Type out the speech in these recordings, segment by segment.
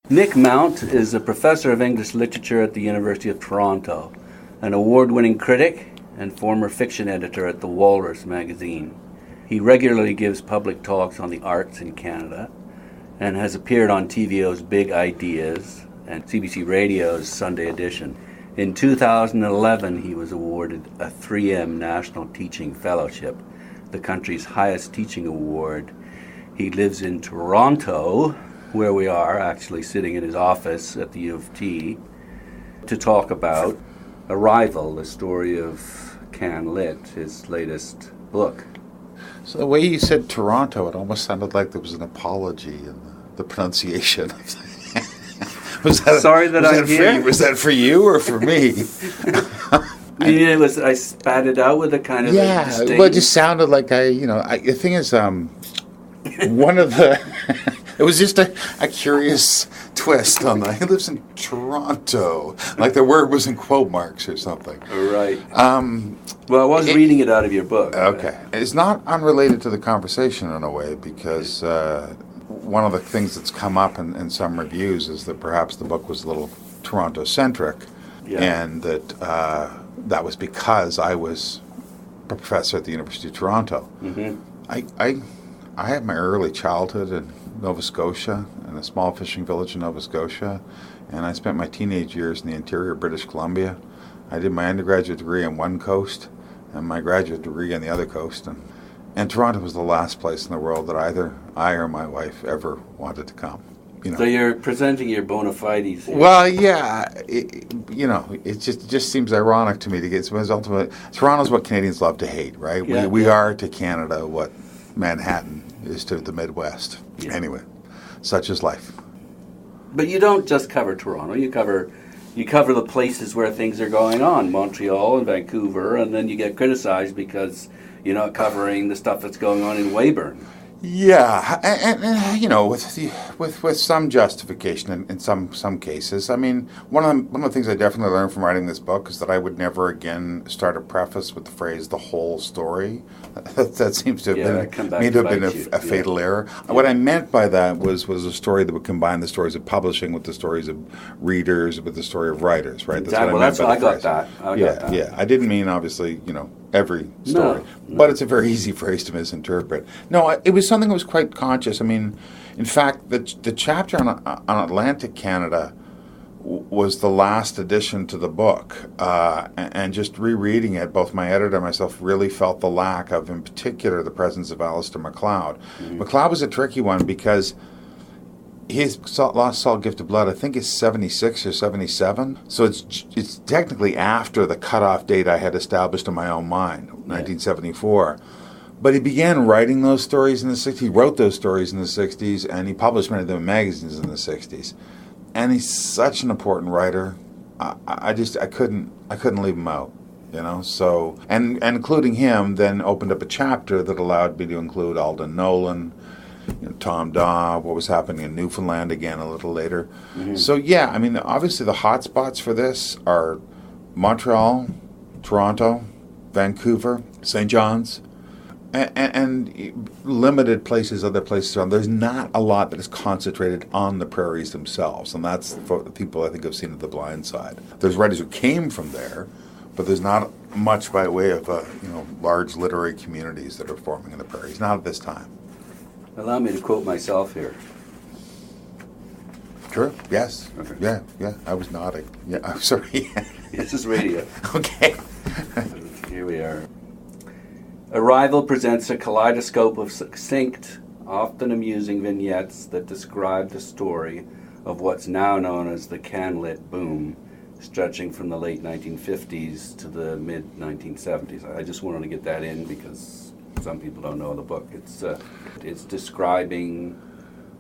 Nick Mount is a professor of English literature at the University of Toronto, an award-winning critic and former fiction editor at the Walrus magazine. He regularly gives public talks on the arts in Canada and has appeared on TVO's Big Ideas and CBC Radio's Sunday Edition. In 2011, he was awarded a 3M National Teaching Fellowship, the country's highest teaching award. He lives in Toronto, where we are, actually sitting in his office at the U of T, to talk about Arrival, the story of CanLit, his latest book. So the way you said Toronto, it almost sounded like there was an apology in the pronunciation. Sorry that I'm here? Was that for you or for me? I spat it out with a kind of a disdain. Well, it just sounded like the thing is, one of the... It was just a curious twist on that. He lives in Toronto. Like the word was in quote marks or something. Right. Well, I was reading it out of your book. Okay. It's not unrelated to the conversation in a way, because one of the things that's come up in some reviews is that perhaps the book was a little Toronto-centric, and that that was because I was a professor at the University of Toronto. Mm-hmm. I had my early childhood in Nova Scotia, in a small fishing village in Nova Scotia, and I spent my teenage years in the interior of British Columbia. I did my undergraduate degree on one coast and my graduate degree on the other coast, and Toronto was the last place in the world that either I or my wife ever wanted to come. So you're presenting your bona fides here. Well, yeah, it just seems ironic to me to get ultimately Toronto's what Canadians love to hate, right? Yeah, we are to Canada what Manhattan is to the Midwest. Yeah. Anyway, such is life. But you don't just cover Toronto. You cover the places where things are going on, Montreal and Vancouver, and then you get criticized because you're not covering the stuff that's going on in Weyburn. Yeah, and with some justification in some cases. I mean, one of the things I definitely learned from writing this book is that I would never again start a preface with the phrase "the whole story." That seems to have been a fatal error. Yeah. What I meant by that was a story that would combine the stories of publishing with the stories of readers, with the story of writers. Right. Exactly. I got that. Yeah. I didn't mean obviously every story. No. But it's a very easy phrase to misinterpret. No, it was something that was quite conscious. I mean, in fact, the chapter on Atlantic Canada was the last addition to the book. And just rereading it, both my editor and myself really felt the lack of, in particular, the presence of Alistair MacLeod. Mm-hmm. MacLeod was a tricky one because his Lost Salt Gift of Blood, I think, is 76 or 77. So it's technically after the cutoff date I had established in my own mind, 1974. But he began writing those stories in the 60s. He wrote those stories in the 60s, and he published many of them in magazines in the 60s. And he's such an important writer. I couldn't leave him out, So and including him then opened up a chapter that allowed me to include Alden Nolan, Tom Daw, what was happening in Newfoundland again a little later. Mm-hmm. So yeah, I mean, obviously the hot spots for this are Montreal, Toronto, Vancouver, St. John's, and limited places, other places around. There's not a lot that is concentrated on the prairies themselves, and that's for the people I think have seen at the blind side. There's writers who came from there, but there's not much by way of large literary communities that are forming in the prairies. Not at this time. Allow me to quote myself here. Sure. Yes. Okay. Yeah. I was nodding. Yeah. I'm sorry. This is radio. Okay. Here we are. Arrival presents a kaleidoscope of succinct, often amusing vignettes that describe the story of what's now known as the CanLit boom, stretching from the late 1950s to the mid-1970s. I just wanted to get that in because some people don't know the book. It's describing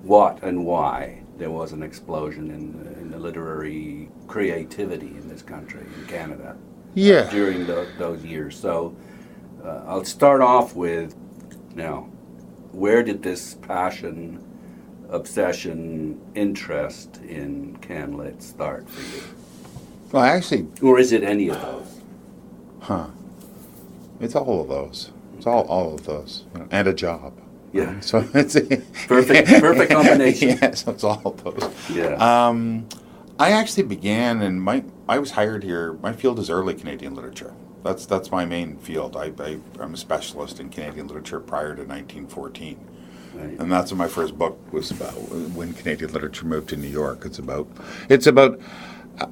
what and why there was an explosion in the literary creativity in this country, in Canada, during those years. So I'll start off with, now, where did this passion, obsession, interest in CanLit start for you? Well, actually... Or is it any of those? It's all of those. It's all of those. And a job. Yeah. So it's perfect combination. Yeah, so it's all those. Yeah. I actually began, and I was hired here. My field is early Canadian literature. That's my main field. I'm a specialist in Canadian literature prior to 1914. Right. And that's what my first book was about, when Canadian literature moved to New York. It's about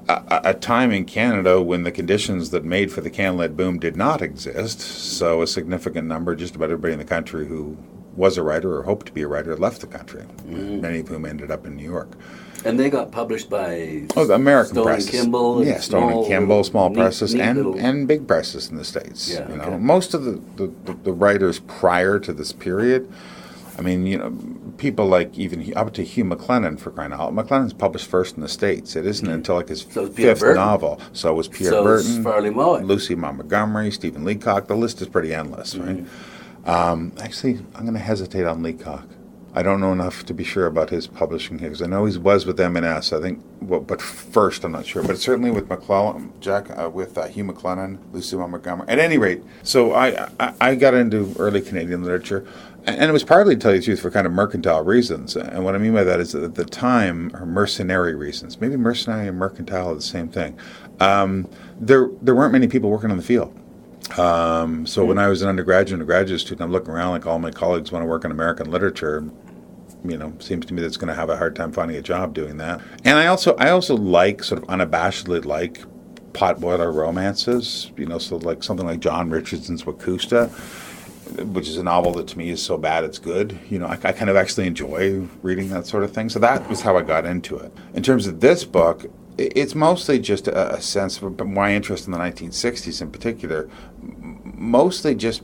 a time in Canada when the conditions that made for the CanLit boom did not exist. So a significant number, just about everybody in the country who was a writer or hoped to be a writer, left the country. Many of whom ended up in New York. And they got published by the American Stone presses. and Kimball. Yeah, Stone and Kimball, small presses, and little... big presses in the States. Yeah, you know, okay. most of the writers prior to this period, I mean, you know, people like even up to Hugh McClellan, for crying out loud. McClellan's published first in the States. It isn't until like his fifth novel. So was Pierre Burton, Farley Mowat, Lucy Montgomery, Stephen Leacock. The list is pretty endless, right? Actually, I'm going to hesitate on Leacock. I don't know enough to be sure about his publishing here, because I know he was with M&S, I think, but first I'm not sure. But certainly with McClellan, with Hugh McClellan, Lucy Montgomery. At any rate, so I got into early Canadian literature, and it was partly, to tell you the truth, for kind of mercantile reasons. And what I mean by that is that at the time, or mercenary reasons, maybe mercenary and mercantile are the same thing, there weren't many people working on the field. So when I was an undergraduate and a graduate student, I'm looking around like all my colleagues want to work in American literature. You know, seems to me that's going to have a hard time finding a job doing that. And I also like, sort of unabashedly like, potboiler romances. You know, so like something like John Richardson's Wakusta, which is a novel that to me is so bad it's good. You know, I kind of actually enjoy reading that sort of thing. So that was how I got into it. In terms of this book, it's mostly just a sense of my interest in the 1960s in particular. Mostly just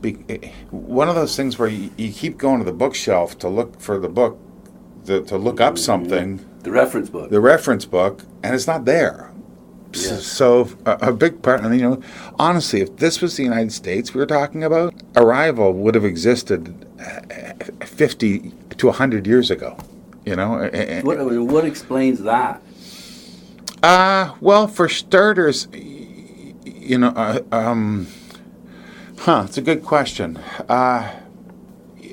one of those things where you keep going to the bookshelf to look for the book, to look up something. The reference book. The reference book, and it's not there. Yes. So a big part, and you know, honestly, if this was the United States we were talking about, Arrival would have existed 50 to 100 years ago. You know. What explains that? Well, for starters, you know, it's a good question.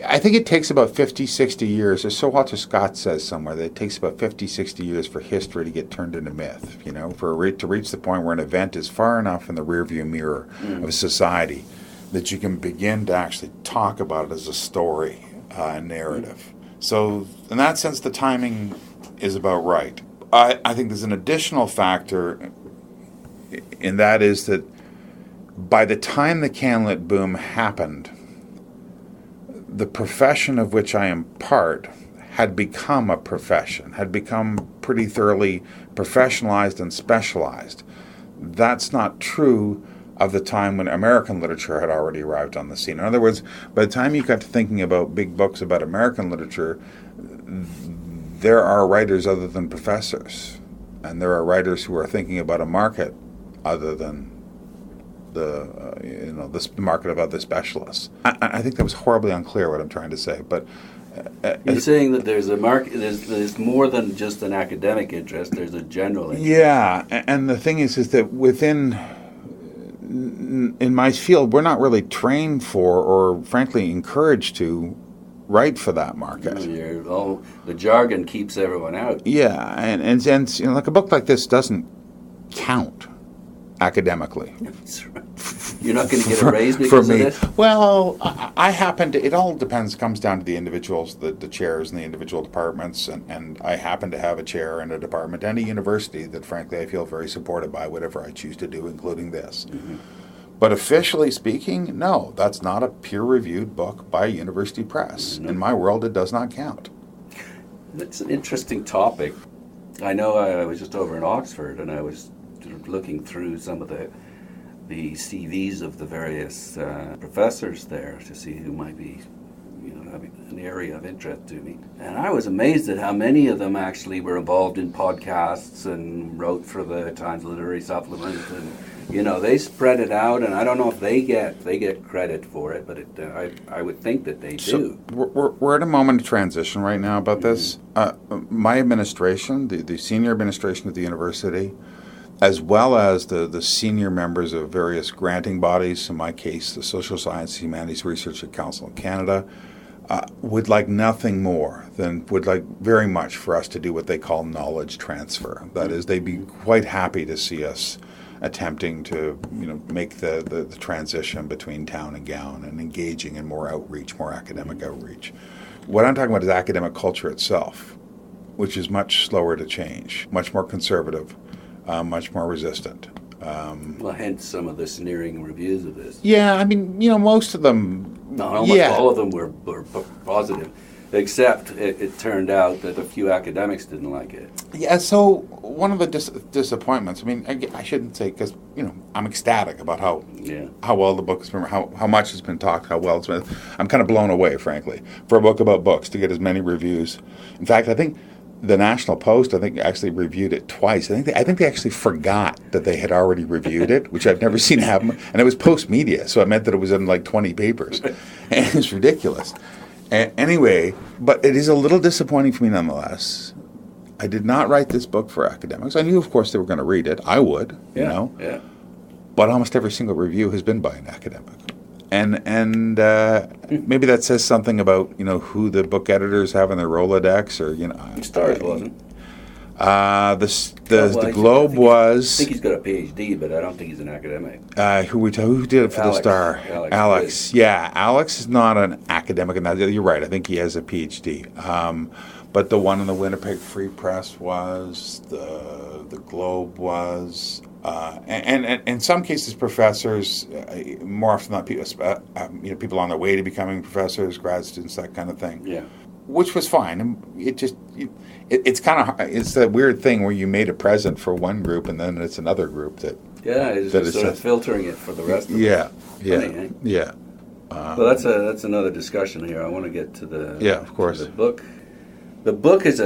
I think it takes about 50, 60 years, or so Walter Scott says somewhere, that it takes about 50, 60 years for history to get turned into myth, you know, to reach the point where an event is far enough in the rearview mirror of society that you can begin to actually talk about it as a story, a narrative. So in that sense, the timing is about right. I think there's an additional factor, and that is that by the time the CanLit boom happened, the profession of which I am part had become a profession, had become pretty thoroughly professionalized and specialized. That's not true of the time when American literature had already arrived on the scene. In other words, by the time you got to thinking about big books about American literature, there are writers other than professors, and there are writers who are thinking about a market other than the market of other specialists. I think that was horribly unclear what I'm trying to say, but you're saying that there's a market. There's more than just an academic interest. There's a general interest. Yeah, and the thing is that in my field, we're not really trained for, or frankly encouraged to, write for that market. The jargon keeps everyone out. Yeah, and you know, like a book like this doesn't count academically. That's right. You're not going to get a raise because of it? Well, I happen to, it all comes down to the individuals, the chairs in the individual departments, and I happen to have a chair in a department and a university that frankly I feel very supported by whatever I choose to do, including this. Mm-hmm. But officially speaking, no, that's not a peer-reviewed book by a university press. Mm-hmm. In my world, it does not count. It's an interesting topic. I know I was just over in Oxford, and I was looking through some of the CVs of the various professors there to see who might be, having an area of interest to me. And I was amazed at how many of them actually were involved in podcasts and wrote for the Times Literary Supplement, and they spread it out. And I don't know if they get credit for it, but I would think that they do. So we're at a moment of transition right now about this. My administration, the senior administration of the university, as well as the senior members of various granting bodies, in my case, the Social Science Humanities Research Council of Canada, would like nothing more than, would like very much for us to do what they call knowledge transfer. That is, they'd be quite happy to see us attempting to, make the transition between town and gown and engaging in more outreach, more academic outreach. What I'm talking about is academic culture itself, which is much slower to change, much more conservative, much more resistant. Well, hence some of the sneering reviews of this. Yeah, I mean, most of them. No, almost all of them were positive, except it turned out that a few academics didn't like it. Yeah, so one of the disappointments, I mean, I shouldn't say, because, I'm ecstatic about how well the book has been, how much has been talked, how well it's been. I'm kind of blown away, frankly, for a book about books to get as many reviews. In fact, I think the National Post, actually reviewed it twice. I think they actually forgot that they had already reviewed it, which I've never seen happen. And it was post-media, so it meant that it was in like 20 papers. And it was ridiculous. Anyway, but it is a little disappointing for me nonetheless. I did not write this book for academics. I knew, of course, they were going to read it. I would, Yeah. But almost every single review has been by an academic. And maybe that says something about who the book editors have in their Rolodex, or Stars wasn't. The Globe was. I think he's got a PhD, but I don't think he's an academic. Who did it for the Star? Alex. Yeah, Alex is not an academic, and you're right. I think he has a PhD. But the one in the Winnipeg Free Press was, the Globe was. And in some cases, professors, more often than not, people on their way to becoming professors, grad students, that kind of thing. Yeah, which was fine. And it's kind of, it's that weird thing where you made a present for one group and then it's another group that. Yeah, it's just sort of filtering it for the rest of them. Yeah. Well, that's another discussion here. I want to get to the of course, the book. The book is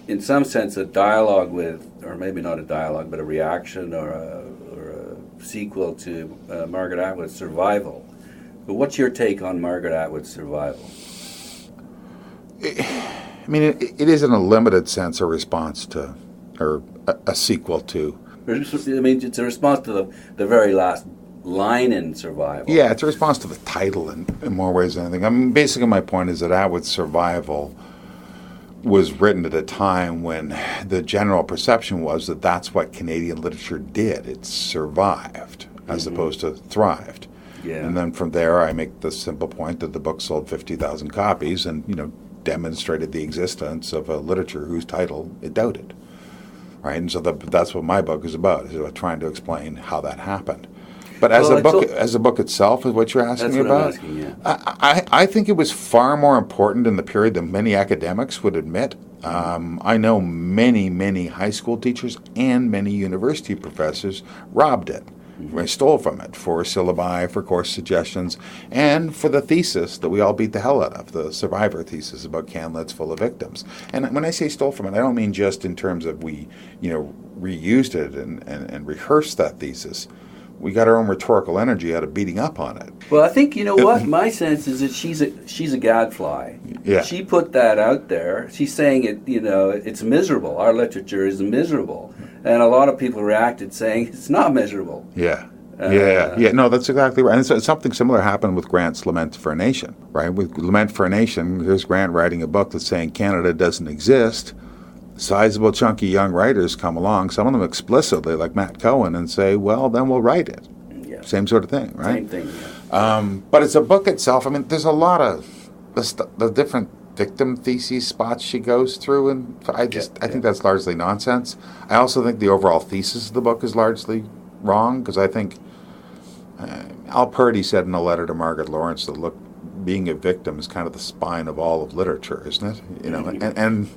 in some sense a dialogue with, or maybe not a dialogue, but a reaction or a sequel to Margaret Atwood's Survival. But what's your take on Margaret Atwood's Survival? I mean, it is in a limited sense a response to, or a sequel to. I mean, it's a response to the very last line in Survival. Yeah, it's a response to the title in more ways than anything. I mean, basically my point is that Atwood's Survival was written at a time when the general perception was that that's what Canadian literature did. It survived as opposed to thrived. Yeah. And then from there I make the simple point that the book sold 50,000 copies and, demonstrated the existence of a literature whose title it doubted. Right? And so that's what my book is about trying to explain how that happened. But as a book itself is what you're asking me about. That's what I'm asking, I think it was far more important in the period than many academics would admit. I know many high school teachers and many university professors robbed it. They stole from it for syllabi, for course suggestions, and for the thesis that we all beat the hell out of, the survivor thesis about CanLit's full of victims. And when I say stole from it, I don't mean just in terms of we, reused it and rehearsed that thesis. We got our own rhetorical energy out of beating up on it. Well, I think, what? My sense is that she's a gadfly. Yeah. She put that out there. She's saying it, it's miserable. Our literature is miserable. And a lot of people reacted saying it's not miserable. Yeah. No, that's exactly right. And something similar happened with Grant's Lament for a Nation, right? With Lament for a Nation, here's Grant writing a book that's saying Canada doesn't exist. Sizable, chunky young writers come along, some of them explicitly, like Matt Cohen, and say, well, then we'll write it. Yeah. Same sort of thing, right? Same thing, yeah. But it's a book itself. I mean, there's a lot of the different victim theses spots she goes through, and I think that's largely nonsense. I also think the overall thesis of the book is largely wrong, because I think Al Purdy said in a letter to Margaret Lawrence that, look, being a victim is kind of the spine of all of literature, isn't it? And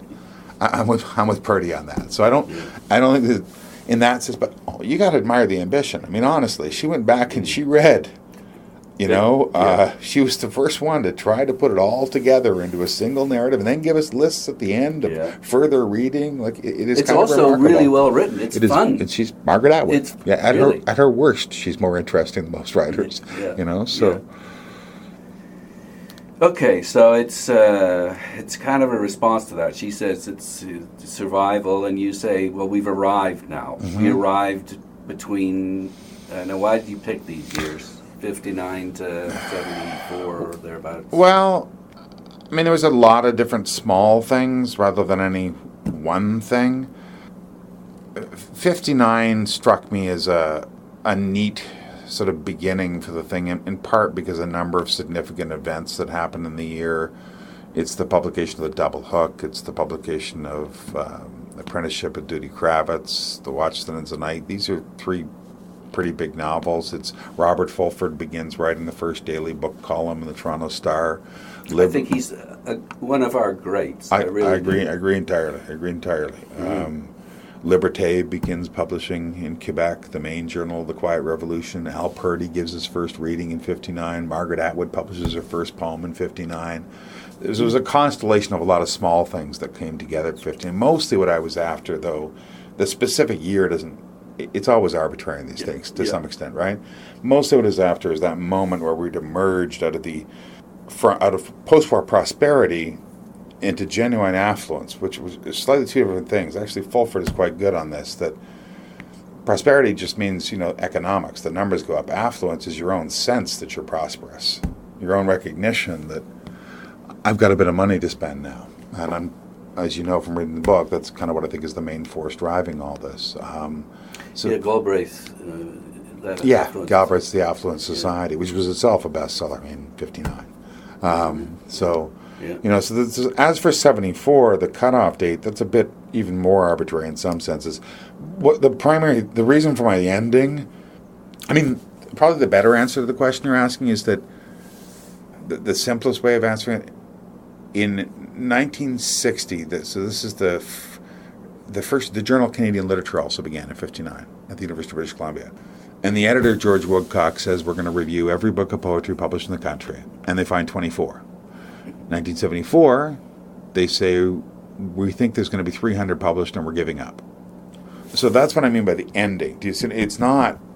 I'm with Purdy on that. So I don't think that in that sense, but you got to admire the ambition. I mean, honestly, she went back and she read. She was the first one to try to put it all together into a single narrative, and then give us lists at the end of further reading. Like it is. It's kind also of remarkable. really well written. It's fun. And she's Margaret Atwood. It's at her worst, she's more interesting than most writers. Yeah. So. Yeah. Okay, so it's kind of a response to that. She says it's survival, and you say, well, we've arrived now. We arrived between. Now, why did you pick these years? 59 to 74 or thereabouts? Well, I mean, there was a lot of different small things rather than any one thing. 59 struck me as a neat sort of beginning for the thing, in part because a number of significant events that happened in the year. It's the publication of The Double Hook. It's the publication of Apprenticeship of Duty Kravitz, The Watchstones of Night. These are three pretty big novels. It's Robert Fulford begins writing the first daily book column in the Toronto Star. I think he's one of our greats. I agree entirely. Liberté begins publishing in Quebec, the main journal of the Quiet Revolution. Al Purdy gives his first reading in 59. Margaret Atwood publishes her first poem in 59. There was a constellation of a lot of small things that came together at 15. Mostly what I was after, though, the specific year doesn't, it's always arbitrary in these things to some extent, right? Mostly what I was after is that moment where we'd emerged out of post-war prosperity into genuine affluence, which was slightly two different things. Actually, Fulford is quite good on this, that prosperity just means, economics. The numbers go up. Affluence is your own sense that you're prosperous, your own recognition that I've got a bit of money to spend now. And I'm, as you know from reading the book, that's kind of what I think is the main force driving all this. Galbraith. Galbraith's The Affluent Society, which was itself a bestseller in 59. So as for 74, the cutoff date, that's a bit even more arbitrary in some senses. The reason for my ending, I mean, probably the better answer to the question you're asking is that the simplest way of answering it, in 1960, this is the Journal of Canadian Literature also began in 59 at the University of British Columbia. And the editor, George Woodcock, says we're going to review every book of poetry published in the country. And they find 24. 1974, they say, we think there's going to be 300 published and we're giving up. So that's what I mean by the ending. Do you see?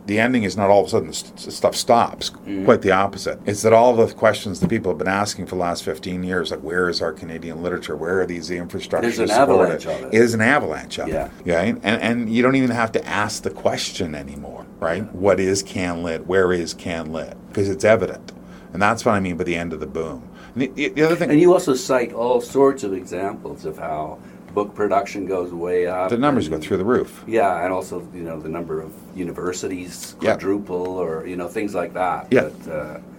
The ending is not all of a sudden stuff stops. Mm-hmm. Quite the opposite. It's that all the questions that people have been asking for the last 15 years, like where is our Canadian literature? Where are these infrastructures? There's an avalanche of it. It is an avalanche of it. Yeah. And you don't even have to ask the question anymore, right? Yeah. What is CanLit? Where is CanLit? Because it's evident. And that's what I mean by the end of the boom. And the other thing... And you also cite all sorts of examples of how book production goes way up. The numbers go through the roof. Yeah, and also, the number of universities quadruple or, things like that. Yeah.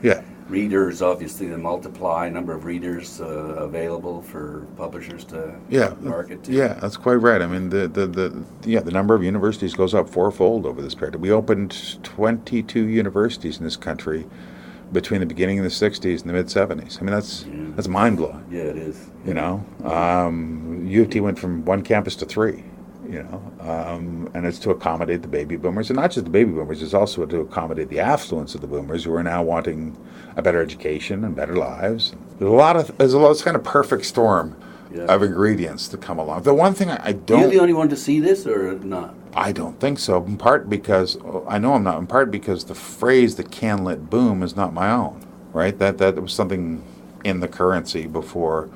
But, readers, obviously, they multiply, number of readers available for publishers to market to. Yeah, that's quite right. I mean, the number of universities goes up fourfold over this period. We opened 22 universities in this country between the beginning of the 60s and the mid-70s. I mean, that's mind-blowing. Yeah, it is. U of T went from one campus to three, and it's to accommodate the baby boomers. And not just the baby boomers, it's also to accommodate the affluence of the boomers who are now wanting a better education and better lives. There's this kind of perfect storm of ingredients to come along. The one thing I don't... You're the only one to see this or not? I don't think so. In part because, I know I'm not, in part because the phrase the CanLit boom is not my own, right? That was something in the currency before.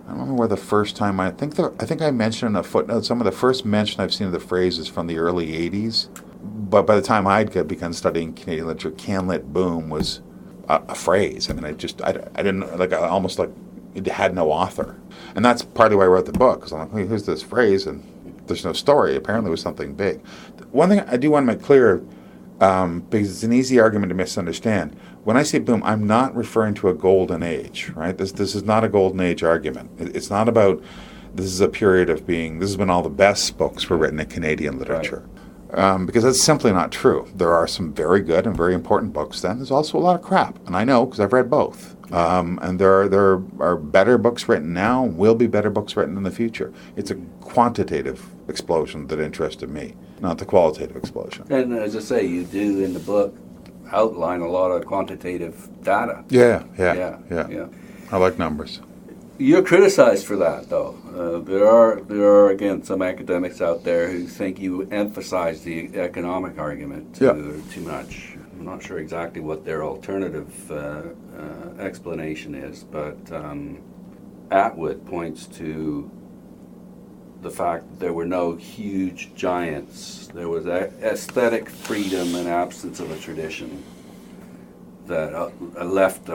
I don't remember where the first time, I think I mentioned in a footnote, some of the first mention I've seen of the phrase is from the early 80s. But by the time I'd begun studying Canadian literature, CanLit boom was a phrase. I mean, I didn't, almost like it had no author. And that's partly why I wrote the book, because I'm like, hey, who's this phrase? And there's no story. Apparently it was something big. One thing I do want to make clear, because it's an easy argument to misunderstand. When I say boom, I'm not referring to a golden age, right? This is not a golden age argument. It's not about this is a period of being, this is when all the best books were written in Canadian literature. Right. Because that's simply not true. There are some very good and very important books then. There's also a lot of crap, and I know because I've read both. And there are better books written now, will be better books written in the future. It's a quantitative explosion that interested me, not the qualitative explosion. And as I say, you do in the book outline a lot of quantitative data. Yeah. I like numbers. You're criticized for that, though. There are again some academics out there who think you emphasize the economic argument too much. I'm not sure exactly what their alternative explanation is, but Atwood points to the fact that there were no huge giants. There was aesthetic freedom and absence of a tradition. that left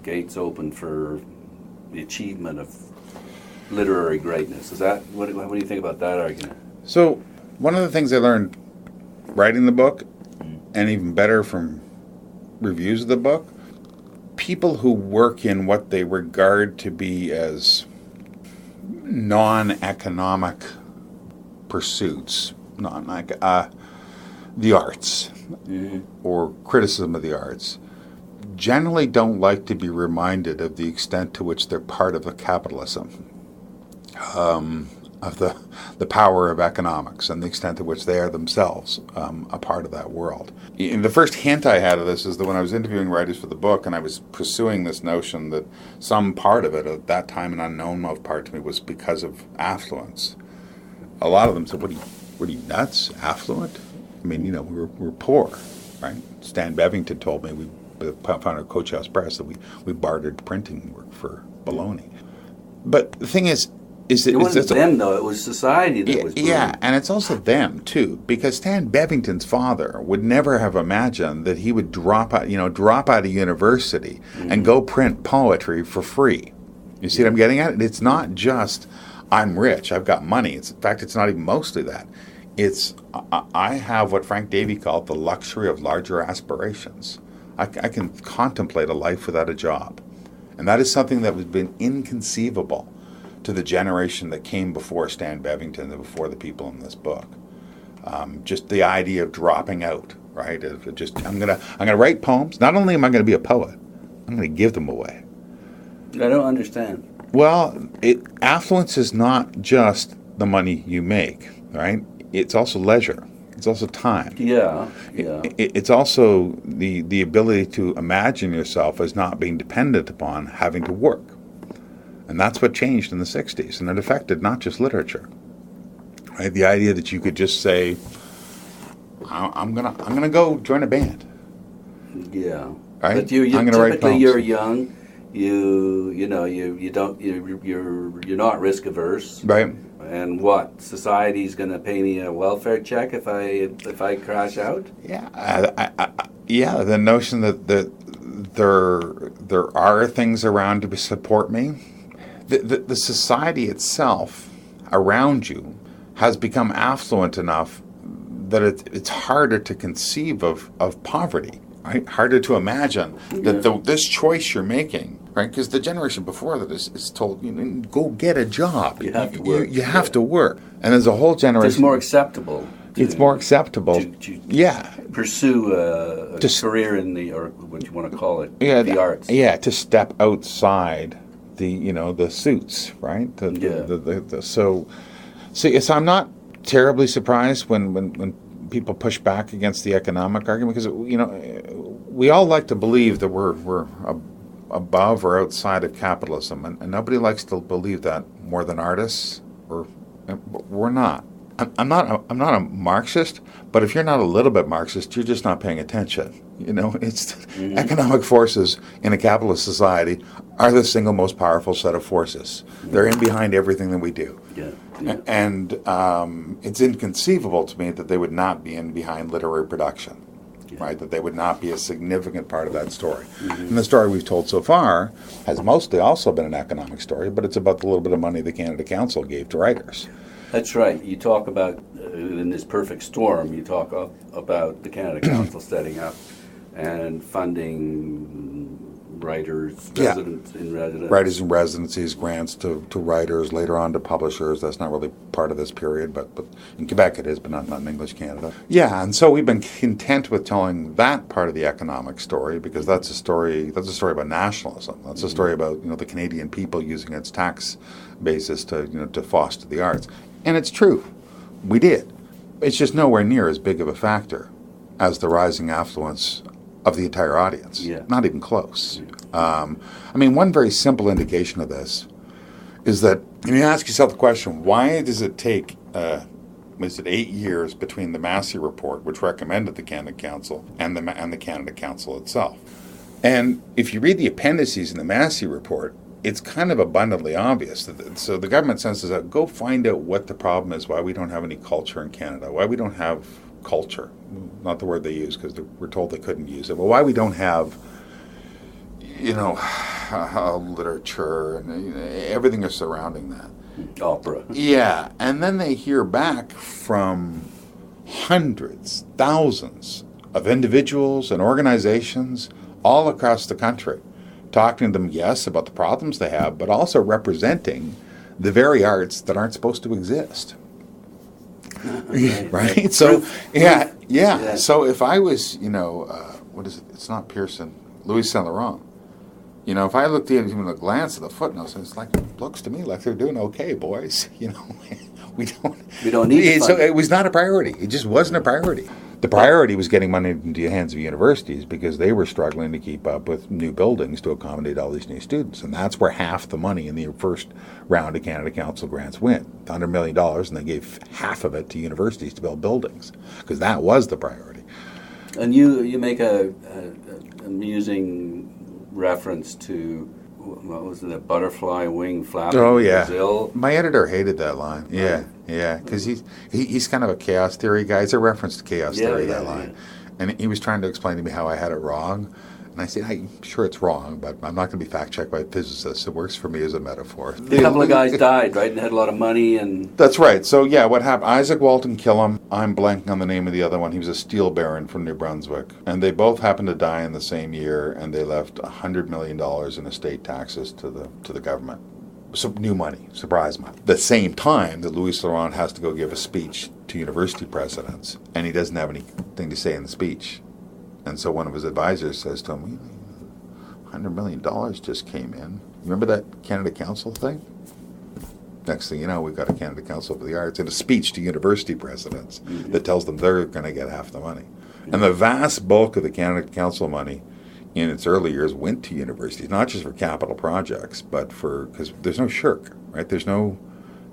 gates open for the achievement of literary greatness. Is that what do you think about that argument? So one of the things I learned writing the book, and even better from reviews of the book, people who work in what they regard to be as non-economic pursuits, the arts, or criticism of the arts, generally don't like to be reminded of the extent to which they're part of the capitalism, of the power of economics, and the extent to which they are themselves a part of that world. And the first hint I had of this is that when I was interviewing writers for the book, and I was pursuing this notion that some part of it, at that time an unknown part to me, was because of affluence. A lot of them said, "What are you nuts? Affluent? I mean, we're poor, right?" Stan Bevington told me, the founder of Coach House Press, that we bartered printing work for baloney. But the thing is it wasn't them, though. It was society that was brutal. Yeah, and it's also them, too, because Stan Bevington's father would never have imagined that he would drop out of university and go print poetry for free. You see what I'm getting at? It's not just, I'm rich, I've got money. In fact, it's not even mostly that. It's, I have what Frank Davey called the luxury of larger aspirations. I can contemplate a life without a job. And that is something that has been inconceivable to the generation that came before Stan Bevington and before the people in this book. Just the idea of dropping out, right? I'm gonna write poems. Not only am I going to be a poet, I'm going to give them away. I don't understand. Well, affluence is not just the money you make, right? It's also leisure. It's also time. Yeah. It's also the ability to imagine yourself as not being dependent upon having to work. And that's what changed in the 60s, and it affected not just literature. Right? The idea that you could just say, I'm gonna go join a band. Yeah. Right? But I'm gonna write poems. You're young. You're not risk averse. Right. And what? Society's going to pay me a welfare check if I crash out? Yeah. The notion that there are things around to support me. The society itself around you has become affluent enough that it's harder to conceive of poverty, right? Harder to imagine that this choice you're making, right? Because the generation before that is told, go get a job. You have to work. You have to work. And there's a whole generation. It's more acceptable. It's more acceptable. To pursue a career in or what you want to call it, the arts. Yeah, to step outside the suits, right? So I'm not terribly surprised when people push back against the economic argument, because we all like to believe that we're above or outside of capitalism, and nobody likes to believe that more than artists. We're not. I'm not a Marxist, but if you're not a little bit Marxist, you're just not paying attention. It's economic forces in a capitalist society are the single most powerful set of forces. They're in behind everything that we do. Yeah. And it's inconceivable to me that they would not be in behind literary production, right? That they would not be a significant part of that story. And the story we've told so far has mostly also been an economic story, but it's about the little bit of money the Canada Council gave to writers. That's right. You talk about, in this perfect storm, you talk about the Canada Council setting up and funding writers, writers in residencies, grants to writers, later on to publishers. That's not really part of this period, but in Quebec it is, but not in English Canada. Yeah, and so we've been content with telling that part of the economic story, because that's a story about nationalism. That's a story about the Canadian people using its tax basis to foster the arts. And it's true, we did. It's just nowhere near as big of a factor as the rising affluence of the entire audience. Yeah. Not even close. One very simple indication of this is that you ask yourself the question, why does it take 8 years between the Massey Report, which recommended the Canada Council, and the Canada Council itself? And if you read the appendices in the Massey Report, it's kind of abundantly obvious. So the government senses that go find out what the problem is, why we don't have any culture in Canada, why we don't have culture. Not the word they use because we're told they couldn't use it. But why we don't have, literature and everything is surrounding that. Opera. Yeah, and then they hear back from hundreds, thousands of individuals and organizations all across the country, talking to them, yes, about the problems they have, but also representing the very arts that aren't supposed to exist. Right? So, yeah. So if I was, what is it? It's not Pearson, Louis Saint Laurent. If I looked at him with a glance at the footnotes, it's like, it looks to me like they're doing okay, boys. We don't need it. So it was not a priority. It just wasn't a priority. The priority was getting money into the hands of universities because they were struggling to keep up with new buildings to accommodate all these new students. And that's where half the money in the first round of Canada Council grants went, $100 million, and they gave half of it to universities to build buildings because that was the priority. And you make a amusing reference to, what was it, a butterfly wing flap in Brazil? My editor hated that line. Yeah, because he's kind of a chaos theory guy. It's a reference to chaos theory, that line. Yeah. And he was trying to explain to me how I had it wrong. And I said, I'm sure it's wrong, but I'm not going to be fact-checked by physicists. It works for me as a metaphor. A couple of guys died, right, and had a lot of money. And That's right. So, what happened, Isaac Walton Killam, I'm blanking on the name of the other one. He was a steel baron from New Brunswick. And they both happened to die in the same year, and they left $100 million in estate taxes to the government. So, new money, surprise money. The same time that Louis Laurent has to go give a speech to university presidents, and he doesn't have anything to say in the speech. And so one of his advisors says to him, $100 million just came in. Remember that Canada Council thing? Next thing you know, we've got a Canada Council for the Arts and a speech to university presidents that tells them they're going to get half the money. And the vast bulk of the Canada Council money in its early years went to universities, not just for capital projects, but because there's no shirk, right? There's no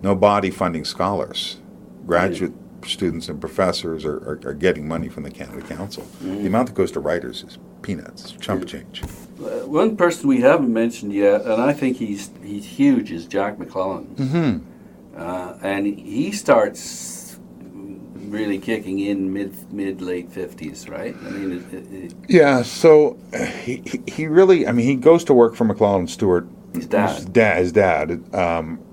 body funding scholars. Graduate students and professors are getting money from the Canada Council. The amount that goes to writers is peanuts, it's chump change. One person we haven't mentioned yet, and I think he's huge, is Jack McClellan. And he starts really kicking in mid-late 50s, right? I mean, so he really, he goes to work for McClellan Stewart. His dad.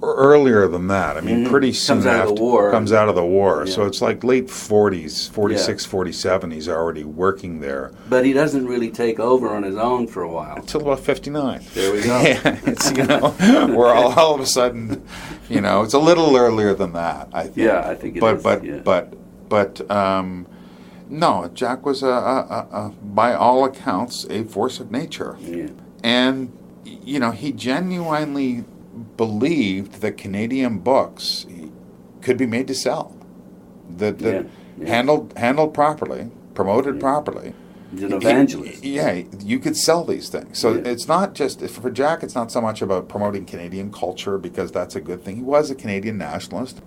Earlier than that. Pretty soon comes out of the war. Yeah. So it's like late 40s, 46, 47. He's already working there. But he doesn't really take over on his own for a while. Until about 59. There we go. It's, we're all of a sudden, it's a little earlier than that, I think. Yeah, I think it is. But no, Jack was, by all accounts, a force of nature. Yeah. And he genuinely believed that Canadian books could be made to sell, that handled properly, promoted properly. He's an evangelist. You could sell these things. So it's not just, for Jack, it's not so much about promoting Canadian culture, because that's a good thing. He was a Canadian nationalist.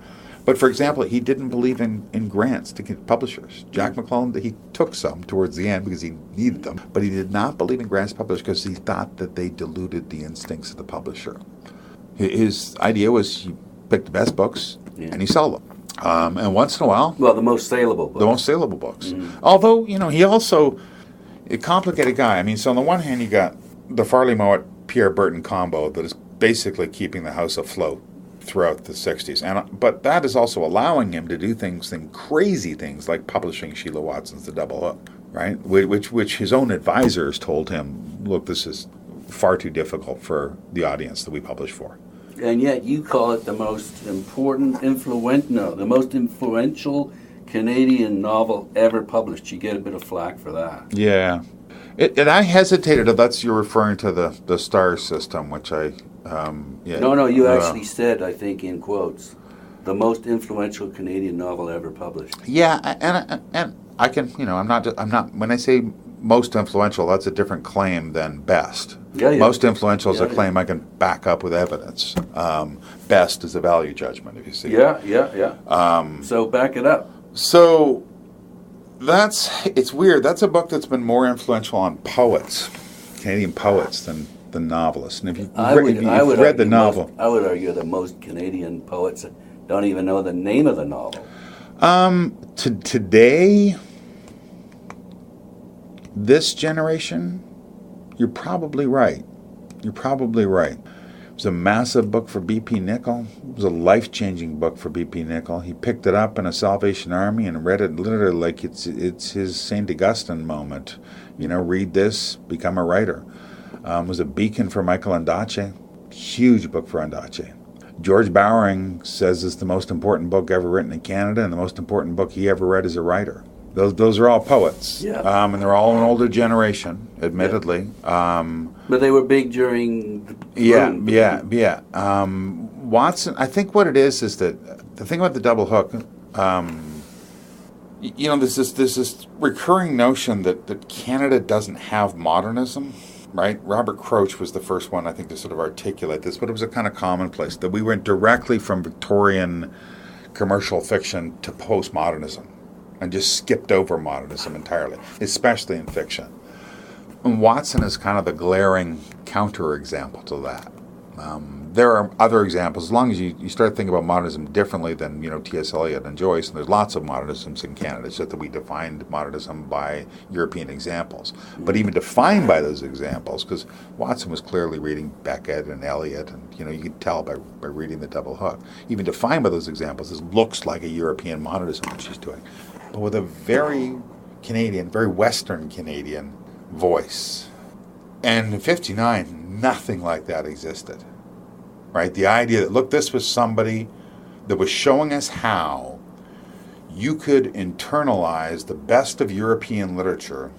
But, for example, he didn't believe in grants to publishers. Jack McClellan, he took some towards the end because he needed them, but he did not believe in grants to publishers because he thought that they diluted the instincts of the publisher. His idea was you pick the best books and you sell them. And once in a while... Well, the most saleable books. The most saleable books. Although, he also... A complicated guy. So on the one hand, you got the Farley Mowat-Pierre Burton combo that is basically keeping the house afloat throughout the 60s. But that is also allowing him to do crazy things like publishing Sheila Watson's The Double Hook, right? Which his own advisors told him, look, this is far too difficult for the audience that we publish for. And yet you call it the most the most influential Canadian novel ever published. You get a bit of flack for that. Yeah. And I hesitated, that's you're referring to the star system, which I... No, you actually said, I think, in quotes, the most influential Canadian novel ever published. Yeah, and I can, I'm not. When I say most influential, that's a different claim than best. Most influential is a claim I can back up with evidence. Best is a value judgment, if you see. So back it up. So it's weird. That's a book that's been more influential on poets, Canadian poets, than novelists. And if you've read the novel... I would argue that most Canadian poets don't even know the name of the novel. Today, this generation, you're probably right. You're probably right. It was a massive book for B.P. Nichol. It was a life-changing book for B.P. Nichol. He picked it up in a Salvation Army and read it literally like it's his St. Augustine moment. Read this, become a writer. It was a beacon for Michael Ondaatje. Huge book for Ondaatje. George Bowering says it's the most important book ever written in Canada and the most important book he ever read as a writer. Those are all poets. Yeah. And they're all an older generation, admittedly. But they were big during the boom. Yeah. Watson, I think what it is that the thing about the double hook, there's this recurring notion that Canada doesn't have modernism, right? Robert Croach was the first one, I think, to sort of articulate this, but it was a kind of commonplace, that we went directly from Victorian commercial fiction to postmodernism and just skipped over modernism entirely, especially in fiction. And Watson is kind of the glaring counterexample to that. There are other examples. As long as you start thinking about modernism differently than T.S. Eliot and Joyce, and there's lots of modernisms in Canada. It's just that we defined modernism by European examples. But even defined by those examples, because Watson was clearly reading Beckett and Eliot, and you could tell by reading The Double Hook. Even defined by those examples, this looks like a European modernism that she's doing, but with a very Canadian, very Western Canadian voice. And in 1959, nothing like that existed. Right? The idea that, look, this was somebody that was showing us how you could internalize the best of European literature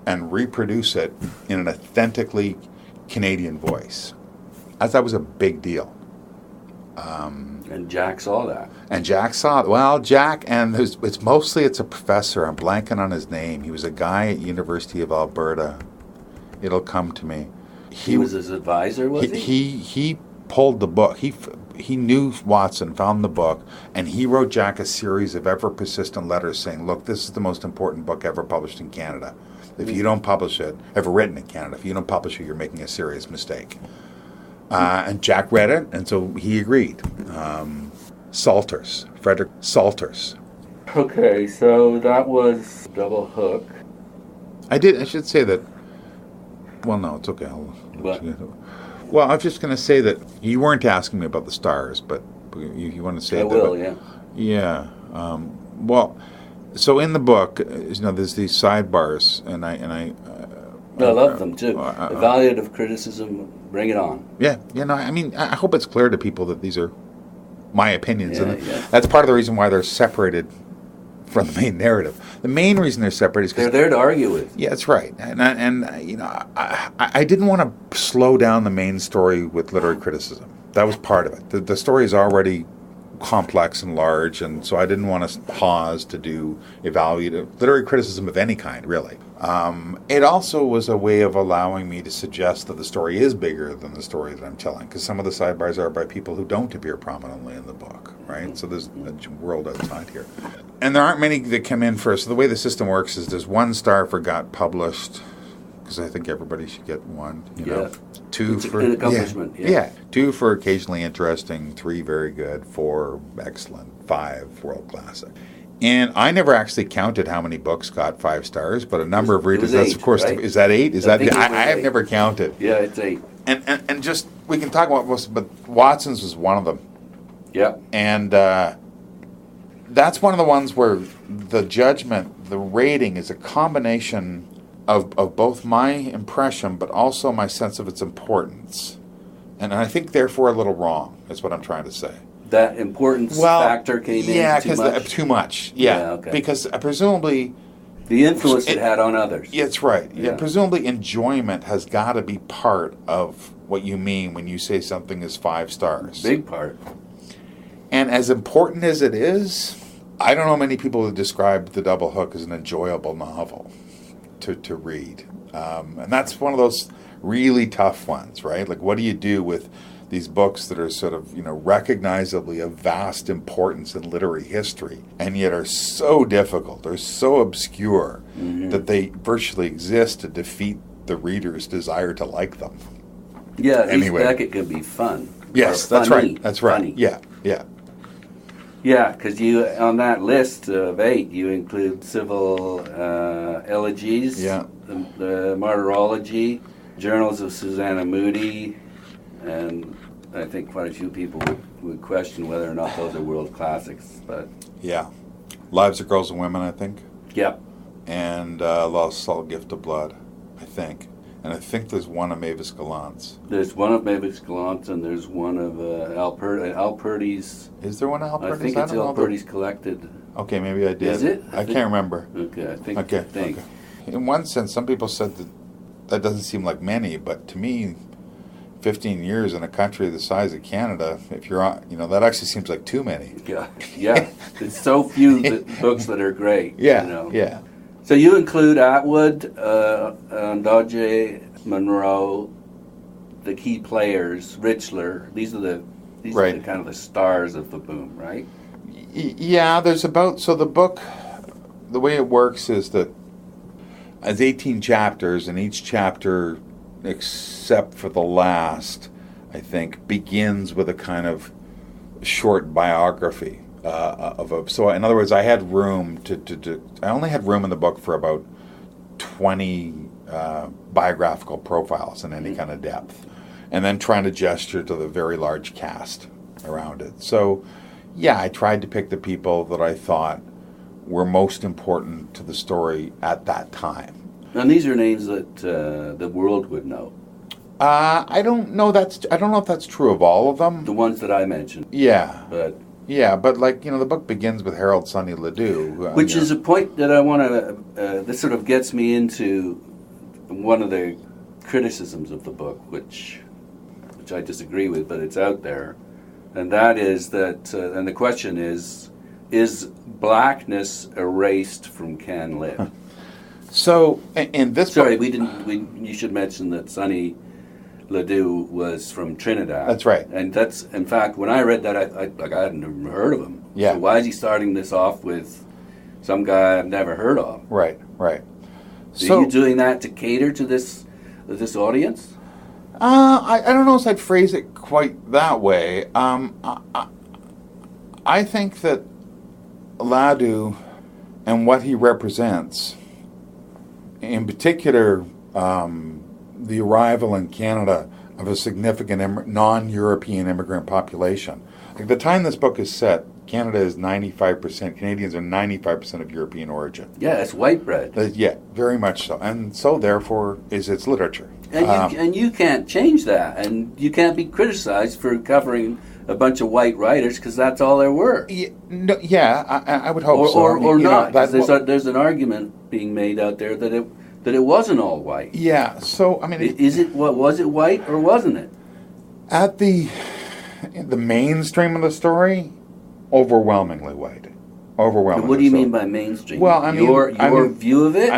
and reproduce it in an authentically Canadian voice. I thought that was a big deal. And Jack saw that. And Jack saw it. Well, Jack, and it's a professor. I'm blanking on his name. He was a guy at University of Alberta. It'll come to me. He was his advisor, was he? He pulled the book. He knew Watson, found the book, and he wrote Jack a series of ever persistent letters saying, look, this is the most important book ever published in Canada. If you don't publish it, ever written in Canada, if you don't publish it, you're making a serious mistake. And Jack read it, and so he agreed. Frederick Salters. Okay, so that was Double Hook. I should say that, well, no, it's okay. Well, I was just going to say that you weren't asking me about the stars, but you want to say that. I will, yeah. Yeah. Well, so in the book, there's these sidebars, and I love them too. Evaluative criticism, bring it on. Yeah. I hope it's clear to people that these are my opinions, and yeah. That's part of the reason why they're separated from the main narrative. The main reason they're separated is because they're there to argue with. Yeah, that's right. And I didn't want to slow down the main story with literary criticism. That was part of it. The story is already complex and large, and so I didn't want to pause to do evaluative literary criticism of any kind, really. It also was a way of allowing me to suggest that the story is bigger than the story that I'm telling, because some of the sidebars are by people who don't appear prominently in the book, right? So there's a world outside here. And there aren't many that come in first. So the way the system works is there's 1 star for got published, because I think everybody should get 1, you know. 2 for an accomplishment. Yeah. 2 for occasionally interesting, 3 very good, 4 excellent, 5 world classic. And I never actually counted how many books got 5 stars, but a number of readers. That's 8, of course. Right? Is that 8? I have never counted. Yeah, it's 8. And just we can talk about most, but Watson's was one of them. Yeah. And that's one of the ones where the judgment, the rating, is a combination of both my impression, but also my sense of its importance. And I think, therefore, a little wrong, is what I'm trying to say. That importance factor came in too much? Too much, yeah. Okay. Because presumably... The influence it had on others. Yeah, that's right. Yeah. Presumably enjoyment has got to be part of what you mean when you say something is 5 stars. Big part. And as important as it is, I don't know many people who describe The Double Hook as an enjoyable novel to read. And that's one of those really tough ones, right? Like, what do you do with these books that are sort of, recognizably of vast importance in literary history, and yet are so difficult, or so obscure, that they virtually exist to defeat the reader's desire to like them. Yeah, anyway. Beckett can be fun. Yes, that's right. That's right. Funny. Yeah. Yeah, because you on that list of 8, you include civil elegies, the martyrology, journals of Susanna Moody, and I think quite a few people would question whether or not those are world classics. But yeah, Lives of Girls and Women, I think. Yep. And Lost Soul, Gift of Blood, I think. And I think there's one of Mavis Gallant's. There's one of Mavis Gallant, and there's one of Alperti's. Is there one of Alperti's? I think it's Alperti's collected. Okay, maybe I did. Is it? I can't remember. Okay, I think. Okay. In one sense, some people said that doesn't seem like many, but to me, 15 years in a country the size of Canada, if you're on, that actually seems like too many. Yeah. It's so few books that are great. Yeah, yeah. So you include Atwood, Ndoje, Monroe, the key players, Richler. These are the kind of the stars of the boom, right? Yeah, so the book, the way it works is that it's 18 chapters, and each chapter, except for the last, I think, begins with a kind of short biography. So in other words, I had room I only had room in the book for about 20 biographical profiles in any kind of depth, and then trying to gesture to the very large cast around it. So, yeah, I tried to pick the people that I thought were most important to the story at that time. And these are names that the world would know. I don't know if that's true of all of them. The ones that I mentioned. Yeah. But the book begins with Harold Sonny LeDoux. Which is a point that I want to, this sort of gets me into one of the criticisms of the book, which I disagree with, but it's out there. And that is that, and the question is Blackness erased from CanLit? So, in this book... you should mention that Sonny LeDoux was from Trinidad. That's right. And that's, in fact, when I read that, I hadn't even heard of him. Yeah. So why is he starting this off with some guy I've never heard of? Right. So, are you doing that to cater to this audience? I don't know if I'd phrase it quite that way. I think that LeDoux and what he represents, in particular, the arrival in Canada of a significant non-European immigrant population. At the time this book is set, Canada is 95%, Canadians are 95% of European origin. Yeah, it's white bread. Yeah, very much so. And so, therefore, is its literature. And you can't change that. And you can't be criticized for covering a bunch of white writers because that's all there were. I would hope so. Or not. There's an argument being made out there that it wasn't all white. Yeah, so, I mean... Was it white or wasn't it? At the mainstream of the story, overwhelmingly white. Overwhelmingly. What do you mean by mainstream? Well, I mean... Your view of it?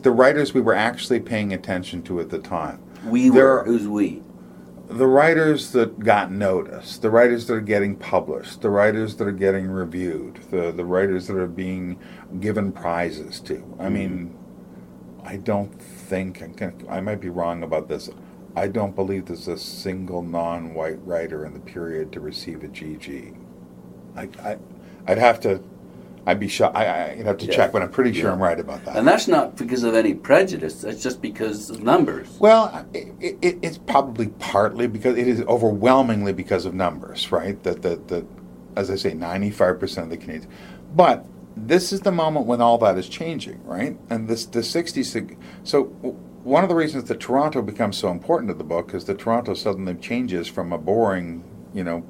The writers we were actually paying attention to at the time. Who's we? The writers that got noticed, the writers that are getting published, the writers that are getting reviewed, the writers that are being given prizes to. I mean... I don't think, I might be wrong about this, I don't believe there's a single non-white writer in the period to receive a GG. I'd be shocked, I'd have to check, but I'm pretty sure I'm right about that. And that's not because of any prejudice, it's just because of numbers. Well, it's probably partly because, it is overwhelmingly because of numbers, right? That as I say, 95% of the Canadians. But this is the moment when all that is changing, right? And the 60s... So one of the reasons that Toronto becomes so important to the book is that Toronto suddenly changes from a boring,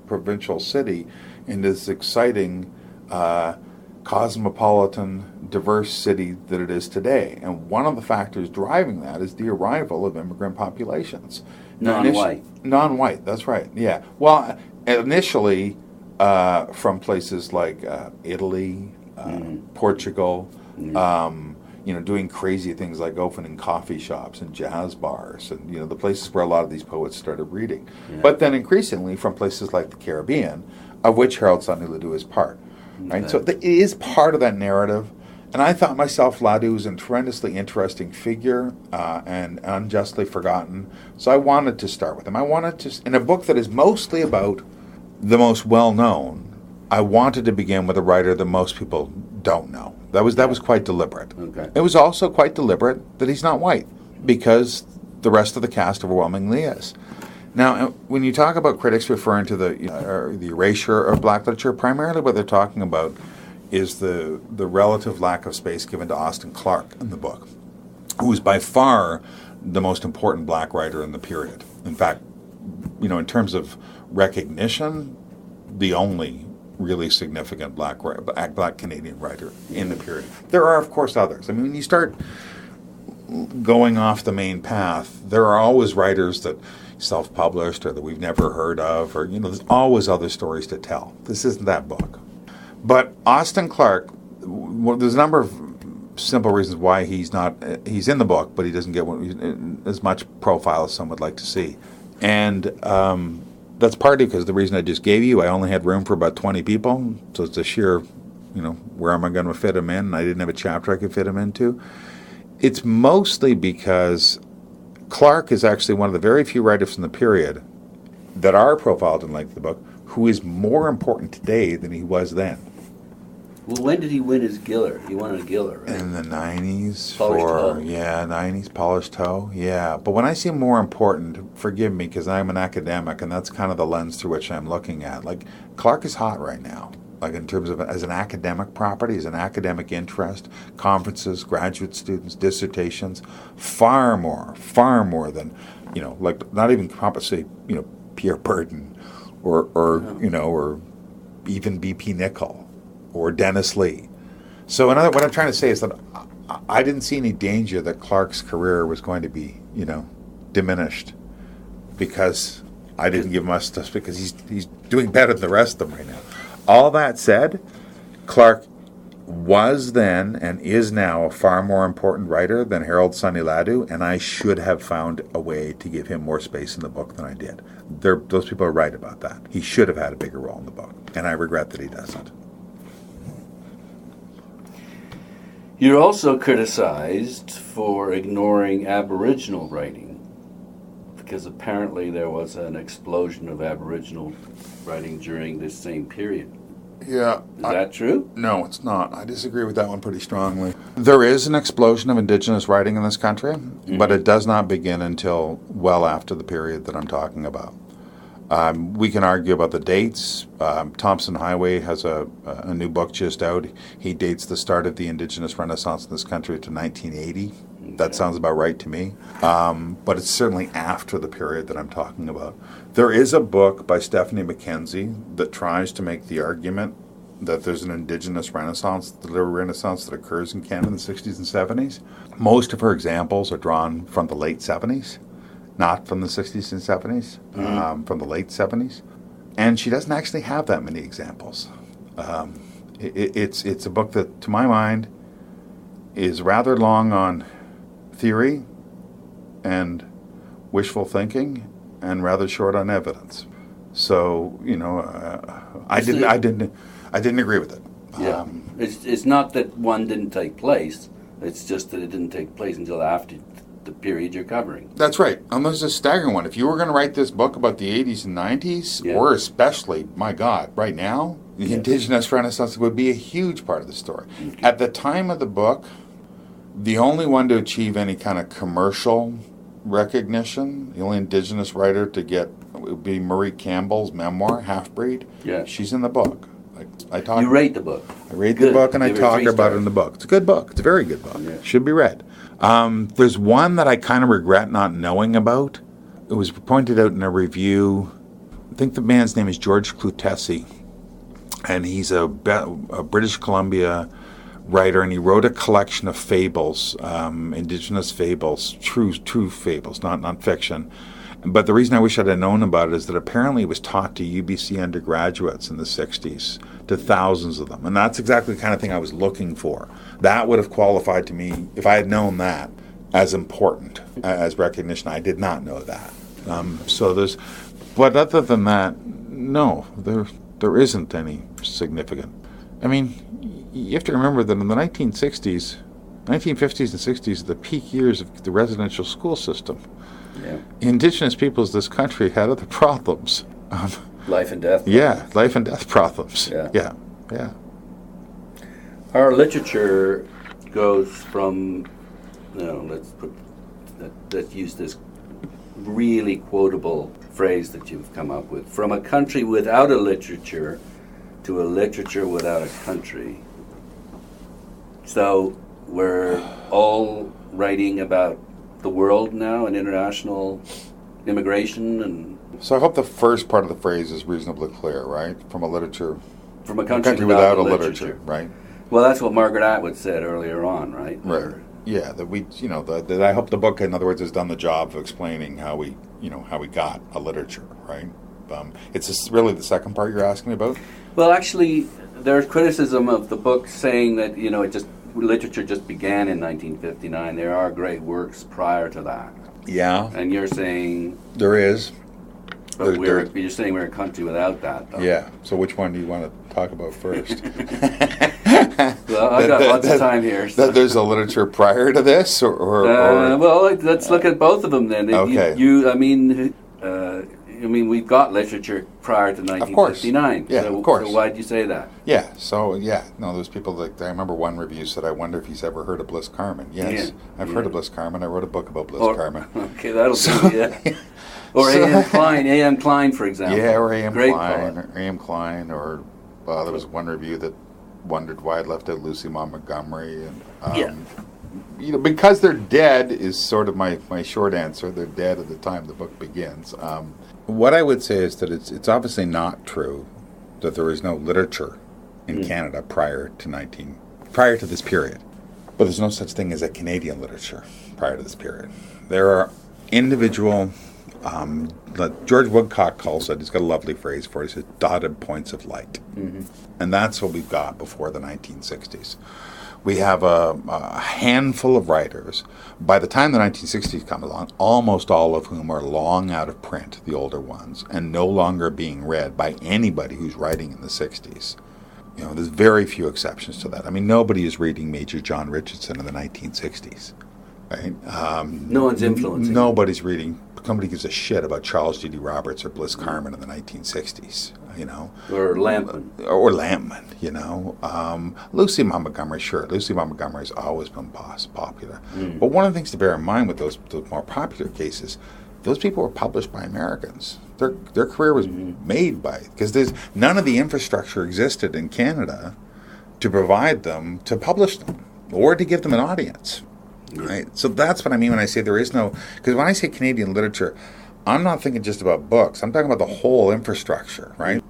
provincial city into this exciting, cosmopolitan, diverse city that it is today. And one of the factors driving that is the arrival of immigrant populations. Non-white. Non-white, that's right, yeah. Well, initially from places like Italy... Portugal, doing crazy things like opening coffee shops and jazz bars and, the places where a lot of these poets started reading. Yeah. But then increasingly from places like the Caribbean, of which Harold Sonny LeDoux is part. Right? Okay. So it is part of that narrative. And I thought myself LeDoux was a tremendously interesting figure and unjustly forgotten. So I wanted to start with him. I wanted to, in a book that is mostly about the most well-known I wanted to begin with a writer that most people don't know. That was quite deliberate. Okay. It was also quite deliberate that he's not white, because the rest of the cast overwhelmingly is. Now, when you talk about critics referring to the erasure of black literature, primarily what they're talking about is the relative lack of space given to Austin Clarke in the book, who is by far the most important black writer in the period. In fact, in terms of recognition, the only really significant black Canadian writer in the period. There are, of course, others. I mean, when you start going off the main path, there are always writers that self-published or that we've never heard of, or there's always other stories to tell. This isn't that book. But Austin Clarke, there's a number of simple reasons why he's in the book, but he doesn't get as much profile as some would like to see. And that's partly because the reason I just gave you, I only had room for about 20 people, so it's a sheer, where am I going to fit him in? And I didn't have a chapter I could fit him into. It's mostly because Clarke is actually one of the very few writers from the period that are profiled in the book who is more important today than he was then. Well, when did he win his Giller? He won a Giller, right? In the 90s. Polished Hoe. Yeah, 90s, Polished Hoe, yeah. But when I say more important, forgive me, because I'm an academic, and that's kind of the lens through which I'm looking at. Clarke is hot right now, in terms of as an academic property, as an academic interest, conferences, graduate students, dissertations, far more than, not even compensate, Pierre Burton or even B.P. Nichol or Dennis Lee. So what I'm trying to say is that I didn't see any danger that Clarke's career was going to be, diminished because I didn't give him much stuff, because he's doing better than the rest of them right now. All that said, Clarke was then and is now a far more important writer than Harold Sonny LeDoux, and I should have found a way to give him more space in the book than I did. Those people are right about that. He should have had a bigger role in the book, and I regret that he doesn't. You're also criticized for ignoring Aboriginal writing, because apparently there was an explosion of Aboriginal writing during this same period. Yeah. Is that true? No, it's not. I disagree with that one pretty strongly. There is an explosion of Indigenous writing in this country, but it does not begin until well after the period that I'm talking about. We can argue about the dates. Thompson Highway has a new book just out. He dates the start of the Indigenous Renaissance in this country to 1980. Okay. That sounds about right to me. But it's certainly after the period that I'm talking about. There is a book by Stephanie Mackenzie that tries to make the argument that there's an Indigenous Renaissance, the literary Renaissance that occurs in Canada in the 60s and 70s. Most of her examples are drawn from the late 70s. Not from the 60s and 70s, from the late 70s. And she doesn't actually have that many examples. It's a book that, to my mind, is rather long on theory and wishful thinking and rather short on evidence. So, I didn't agree with it. Yeah. It's not that one didn't take place. It's just that it didn't take place until after the period you're covering. That's right. And there's a staggering one. If you were going to write this book about the 80s and 90s, or especially, my God, right now, the Indigenous Renaissance would be a huge part of the story. Okay. At the time of the book, the only one to achieve any kind of commercial recognition, the only Indigenous writer to get, would be Marie Campbell's memoir, Half-Breed. Yeah. She's in the book. You rate the book. I read the book and I talk about it in the book. It's a good book. It's a very good book. Yeah. Should be read. There's one that I kind of regret not knowing about. It was pointed out in a review. I think the man's name is George Clutesi, and he's a British Columbia writer, and he wrote a collection of fables, Indigenous fables, true fables, not fiction. But the reason I wish I'd have known about it is that apparently it was taught to UBC undergraduates in the 60s, to thousands of them. And that's exactly the kind of thing I was looking for. That would have qualified to me, if I had known that, as important as recognition. I did not know that. But other than that, no, there isn't any significant. I mean, you have to remember that in the 1950s and 60s, the peak years of the residential school system. Yeah. Indigenous peoples of this country had other problems. life and death. Yeah, life and death problems. Yeah. Yeah. Our literature goes from, let's use this really quotable phrase that you've come up with, from a country without a literature to a literature without a country. So we're all writing about the world now and international immigration and... So I hope the first part of the phrase is reasonably clear, right? From a country without a literature, right? Well, that's what Margaret Atwood said earlier on, right? Right. Yeah, that I hope the book, in other words, has done the job of explaining how we got a literature, right? It's really the second part you're asking me about? Well, actually, there's criticism of the book saying that, literature just began in 1959. There are great works prior to that. Yeah. And you're saying... There is. But you're saying we're a country without that, though. Yeah. So which one do you want to talk about first? Well, I've got lots of time here. So. There's a literature prior to this? Well, let's look at both of them then. Okay. We've got literature prior to 1959. Of course. Yeah, so, of course. So why did you say that? Yeah, there's people I remember one review said, I wonder if he's ever heard of Bliss Carman. Yes, I've heard of Bliss Carman. I wrote a book about Bliss Carman. Okay, that'll do, yeah. Or A.M. Klein, for example. Yeah, or A.M. Klein. Or there was one review that wondered why I'd left out Lucy Maud Montgomery. And, because they're dead is sort of my short answer. They're dead at the time the book begins. What I would say is that it's obviously not true that there is no literature in Canada prior to this period. But there's no such thing as a Canadian literature prior to this period. There are individual, George Woodcock calls it, he's got a lovely phrase for it, he says dotted points of light. Mm-hmm. And that's what we've got before the 1960s. We have a handful of writers. By the time the 1960s come along, almost all of whom are long out of print, the older ones, and no longer being read by anybody who's writing in the 60s. There's very few exceptions to that. I mean, nobody is reading Major John Richardson in the 1960s. Right? No one's influencing. Nobody's reading. Nobody gives a shit about Charles G.D. Roberts or Bliss Carman in the 1960s. Or Lampman. Lucy Maud Montgomery, sure. Lucy Maud Montgomery's always been popular. But one of the things to bear in mind with those more popular cases, those people were published by Americans. Their career was made because none of the infrastructure existed in Canada to provide them to publish them or to give them an audience. Right? So that's what I mean when I say there is no... Because when I say Canadian literature, I'm not thinking just about books. I'm talking about the whole infrastructure, right?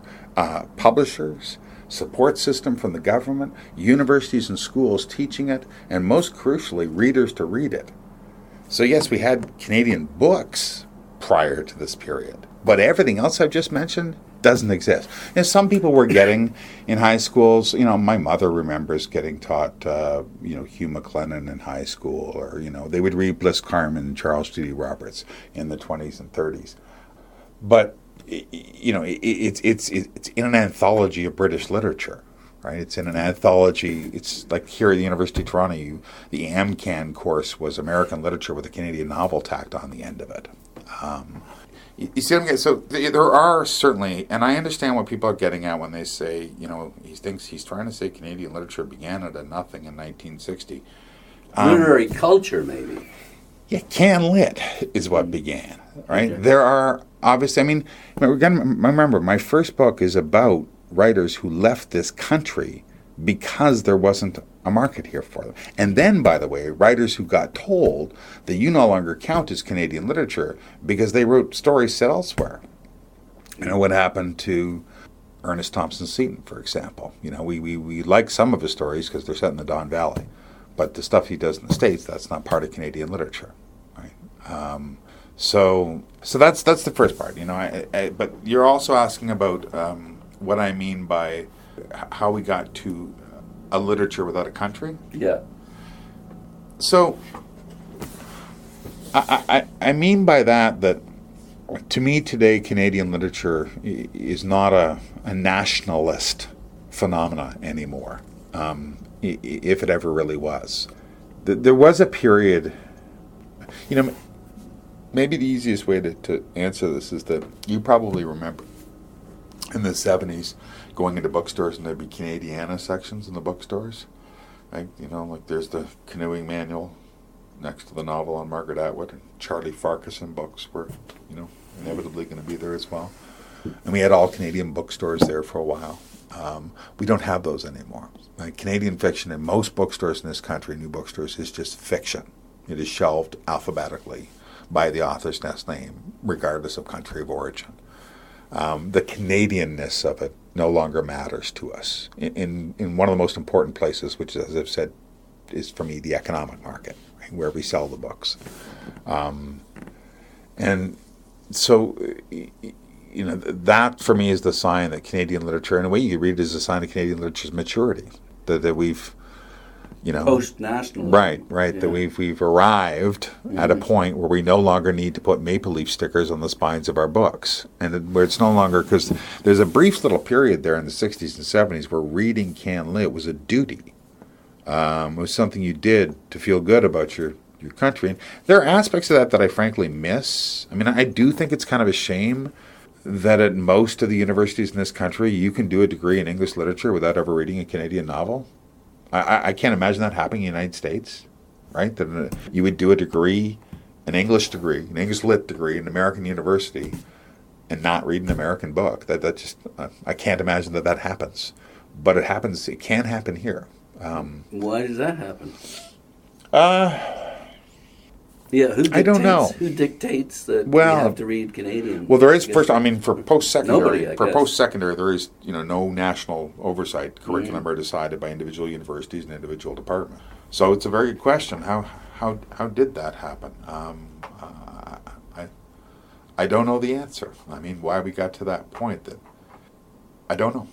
Publishers, support system from the government, universities and schools teaching it, and most crucially, readers to read it. So yes, we had Canadian books prior to this period, but everything else I've just mentioned doesn't exist. Some people were getting in high schools, my mother remembers getting taught, Hugh McClellan in high school, or, they would read Bliss Carman and Charles G.D. Roberts in the 20s and 30s. But, it's in an anthology of British literature, right? It's in an anthology. It's like here at the University of Toronto, the AmCan course was American literature with a Canadian novel tacked on the end of it. You see what I'm getting? So there are certainly, and I understand what people are getting at when they say, he thinks he's trying to say Canadian literature began at a nothing in 1960. Literary culture, maybe. Yeah, CanLit is what began, right? Okay. There are obviously, remember, my first book is about writers who left this country because there wasn't a market here for them. And then, by the way, writers who got told that you no longer count as Canadian literature because they wrote stories set elsewhere. What happened to Ernest Thompson Seton, for example. We like some of his stories because they're set in the Don Valley, but the stuff he does in the States, that's not part of Canadian literature, right? So that's the first part, but you're also asking about what I mean by how we got to a literature without a country? Yeah. So, I mean by that to me today, Canadian literature is not a nationalist phenomena anymore, if it ever really was. There was a period, maybe the easiest way to answer this is that you probably remember in the 70s, going into bookstores, and there'd be Canadiana sections in the bookstores. Right? Like there's the canoeing manual next to the novel on Margaret Atwood, and Charlie Farquharson books were, inevitably going to be there as well. And we had all Canadian bookstores there for a while. We don't have those anymore. Like Canadian fiction in most bookstores in this country, new bookstores, is just fiction. It is shelved alphabetically by the author's last name, regardless of country of origin. The Canadianness of it no longer matters to us in one of the most important places, which, as I've said, is for me the economic market, right, where we sell the books. And so, that for me is the sign that Canadian literature, in a way you could read it as a sign of Canadian literature's maturity, that we've, post-nationalism. Right, yeah. That we've arrived at a point where we no longer need to put maple leaf stickers on the spines of our books, and where it's no longer, because there's a brief little period there in the 60s and 70s where reading CanLit was a duty. It was something you did to feel good about your country. And there are aspects of that I frankly miss. I mean, I do think it's kind of a shame that at most of the universities in this country, you can do a degree in English literature without ever reading a Canadian novel. I can't imagine that happening in the United States, right? That you would do a degree, an English lit degree in an American university, and not read an American book. That just, I can't imagine that happens. But it happens, it can happen here. Why does that happen? I don't know. Who dictates that you have to read Canadian? Well, there is, for post-secondary, there is, no national oversight. Curriculum are decided by individual universities and individual departments. So it's a very good question. How did that happen? I don't know the answer. I mean, why we got to that point, I don't know.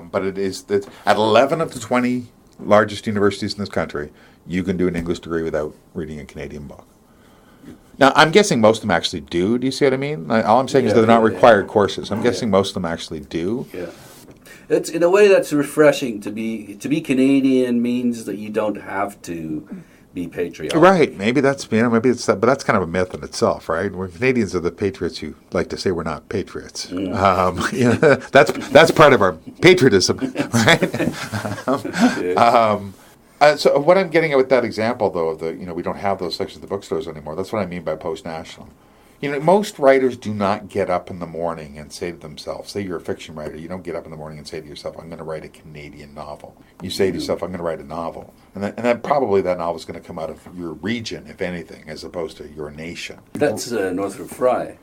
But it is that at 11 of the 20 largest universities in this country, you can do an English degree without reading a Canadian book. Now, I'm guessing most of them actually do. Do you see what I mean? All I'm saying is they're not required courses. I'm guessing most of them actually do. Yeah. It's, in a way, that's refreshing. To be Canadian means that you don't have to be patriotic. Right. Maybe that's but that's kind of a myth in itself, right? We're Canadians are the patriots who like to say we're not patriots. That's part of our patriotism, right? So what I'm getting at with that example, though, of we don't have those sections of the bookstores anymore. That's what I mean by post-national. Most writers do not get up in the morning and say to themselves, say you're a fiction writer, you don't get up in the morning and say to yourself, I'm going to write a Canadian novel. You say to yourself, I'm going to write a novel. And then probably that novel is going to come out of your region, if anything, as opposed to your nation. That's Northrop Frye.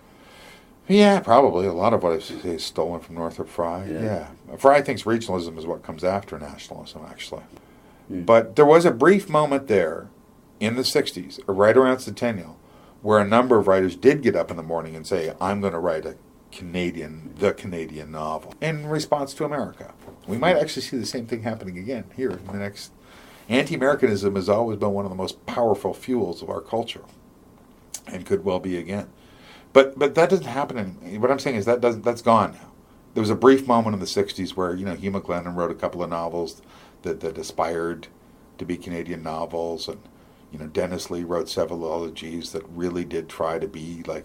Yeah, probably. A lot of what I say is stolen from Northrop Frye. Yeah. Frye thinks regionalism is what comes after nationalism, actually. But there was a brief moment there in the 60s, right around Centennial, where a number of writers did get up in the morning and say, I'm going to write the Canadian novel in response to America. We might actually see the same thing happening again here in the next. Anti-Americanism has always been one of the most powerful fuels of our culture, and could well be again. But that doesn't happen anymore. What I'm saying is that's gone now. There was a brief moment in the 60s where, Hugh McClellan wrote a couple of novels that aspired to be Canadian novels, and Dennis Lee wrote several elegies that really did try to be like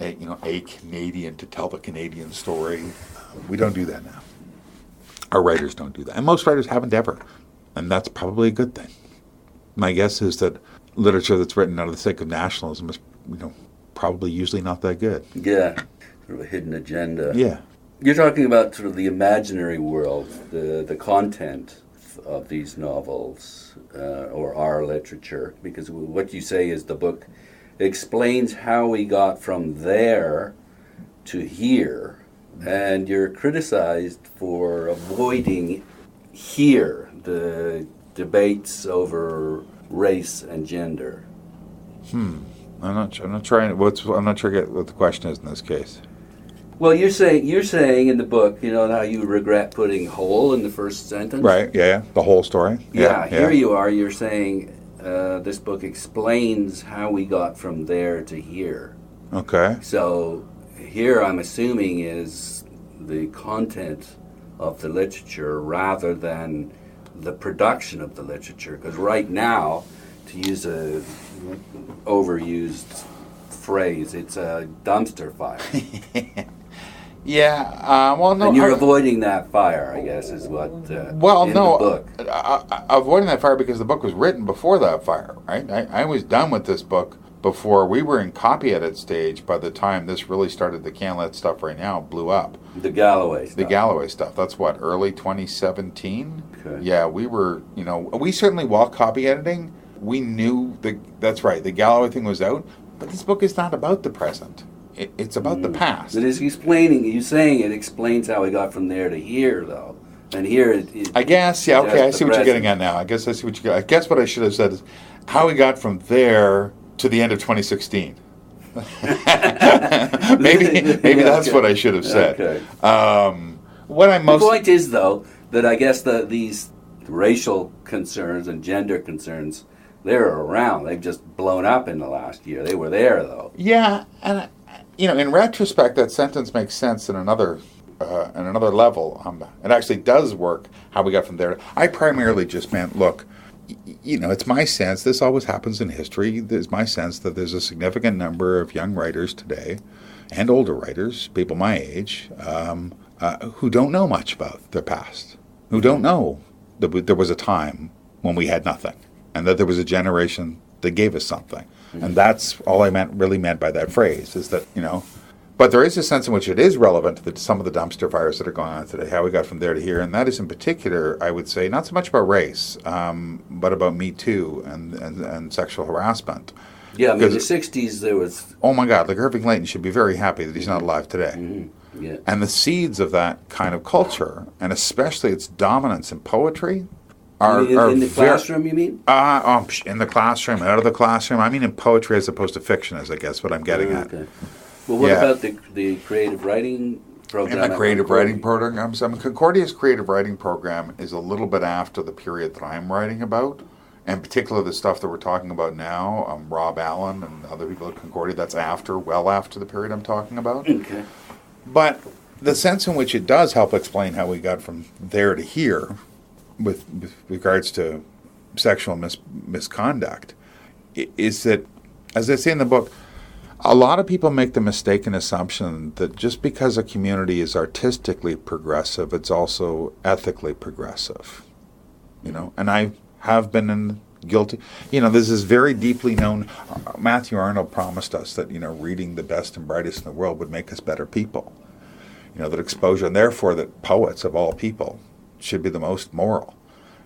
a Canadian, to tell the Canadian story. We don't do that now. Our writers don't do that, and most writers haven't ever, and that's probably a good thing. My guess is that literature that's written out of the sake of nationalism is probably usually not that good. Yeah, sort of a hidden agenda. Yeah. You're talking about sort of the imaginary world, the content of these novels or our literature, because what you say is the book explains how we got from there to here, and you're criticized for avoiding here the debates over race and gender. I'm not sure I get what the question is in this case. Well, you're saying in the book, how you regret putting whole in the first sentence. Right. Yeah. The whole story. Yeah. Here you are. You're saying this book explains how we got from there to here. Okay. So here, I'm assuming, is the content of the literature rather than the production of the literature. Because right now, to use a overused phrase, it's a dumpster fire. Yeah, well, no. And you're avoiding that fire, I guess, is what. Well, in no, the book. Avoiding that fire because the book was written before that fire, right? I was done with this book before we were in copy edit stage. By the time this really started, the CanLit stuff right now blew up. The Galloway stuff. The Galloway stuff. That's what, early 2017. Okay. Yeah, we were. We certainly, while copy editing, we knew that's right. The Galloway thing was out, but this book is not about the present. It's about the past. It is explaining. You saying it explains how we got from there to here, though. And here, I guess. Yeah. Okay. I see what you're getting at now. I guess I see what you. I guess what I should have said is how we got from there to the end of 2016. maybe that's what I should have said. Okay. The point is, though, that I guess these racial concerns and gender concerns, they're around. They've just blown up in the last year. They were there, though. Yeah, and in retrospect, that sentence makes sense in another level. It actually does work. How we got from there. I primarily just meant, look, it's my sense. This always happens in history. It's my sense that there's a significant number of young writers today, and older writers, people my age, who don't know much about their past, who don't know that there was a time when we had nothing, and that there was a generation that gave us something. And that's all I really meant by that phrase, is that, but there is a sense in which it is relevant to some of the dumpster fires that are going on today, how we got from there to here. And that is in particular, I would say, not so much about race, but about Me Too and sexual harassment. Yeah, in the 60s there was... Oh my God, like Irving Layton should be very happy that he's not alive today. Mm-hmm. Yeah. And the seeds of that kind of culture, and especially its dominance in poetry, are in the classroom, you mean? In the classroom, out of the classroom. I mean in poetry as opposed to fiction, is I guess what I'm getting at. Well, what about the creative writing program? And the creative writing program. Concordia's creative writing program is a little bit after the period that I'm writing about. And particularly the stuff that we're talking about now, Rob Allen and other people at Concordia, that's well after the period I'm talking about. Okay. But the sense in which it does help explain how we got from there to here with regards to sexual misconduct is that, as I say in the book, a lot of people make the mistaken assumption that just because a community is artistically progressive, it's also ethically progressive. And I have been guilty. This is very deeply known. Matthew Arnold promised us that, reading the best and brightest in the world would make us better people. That exposure, and therefore that poets of all people should be the most moral.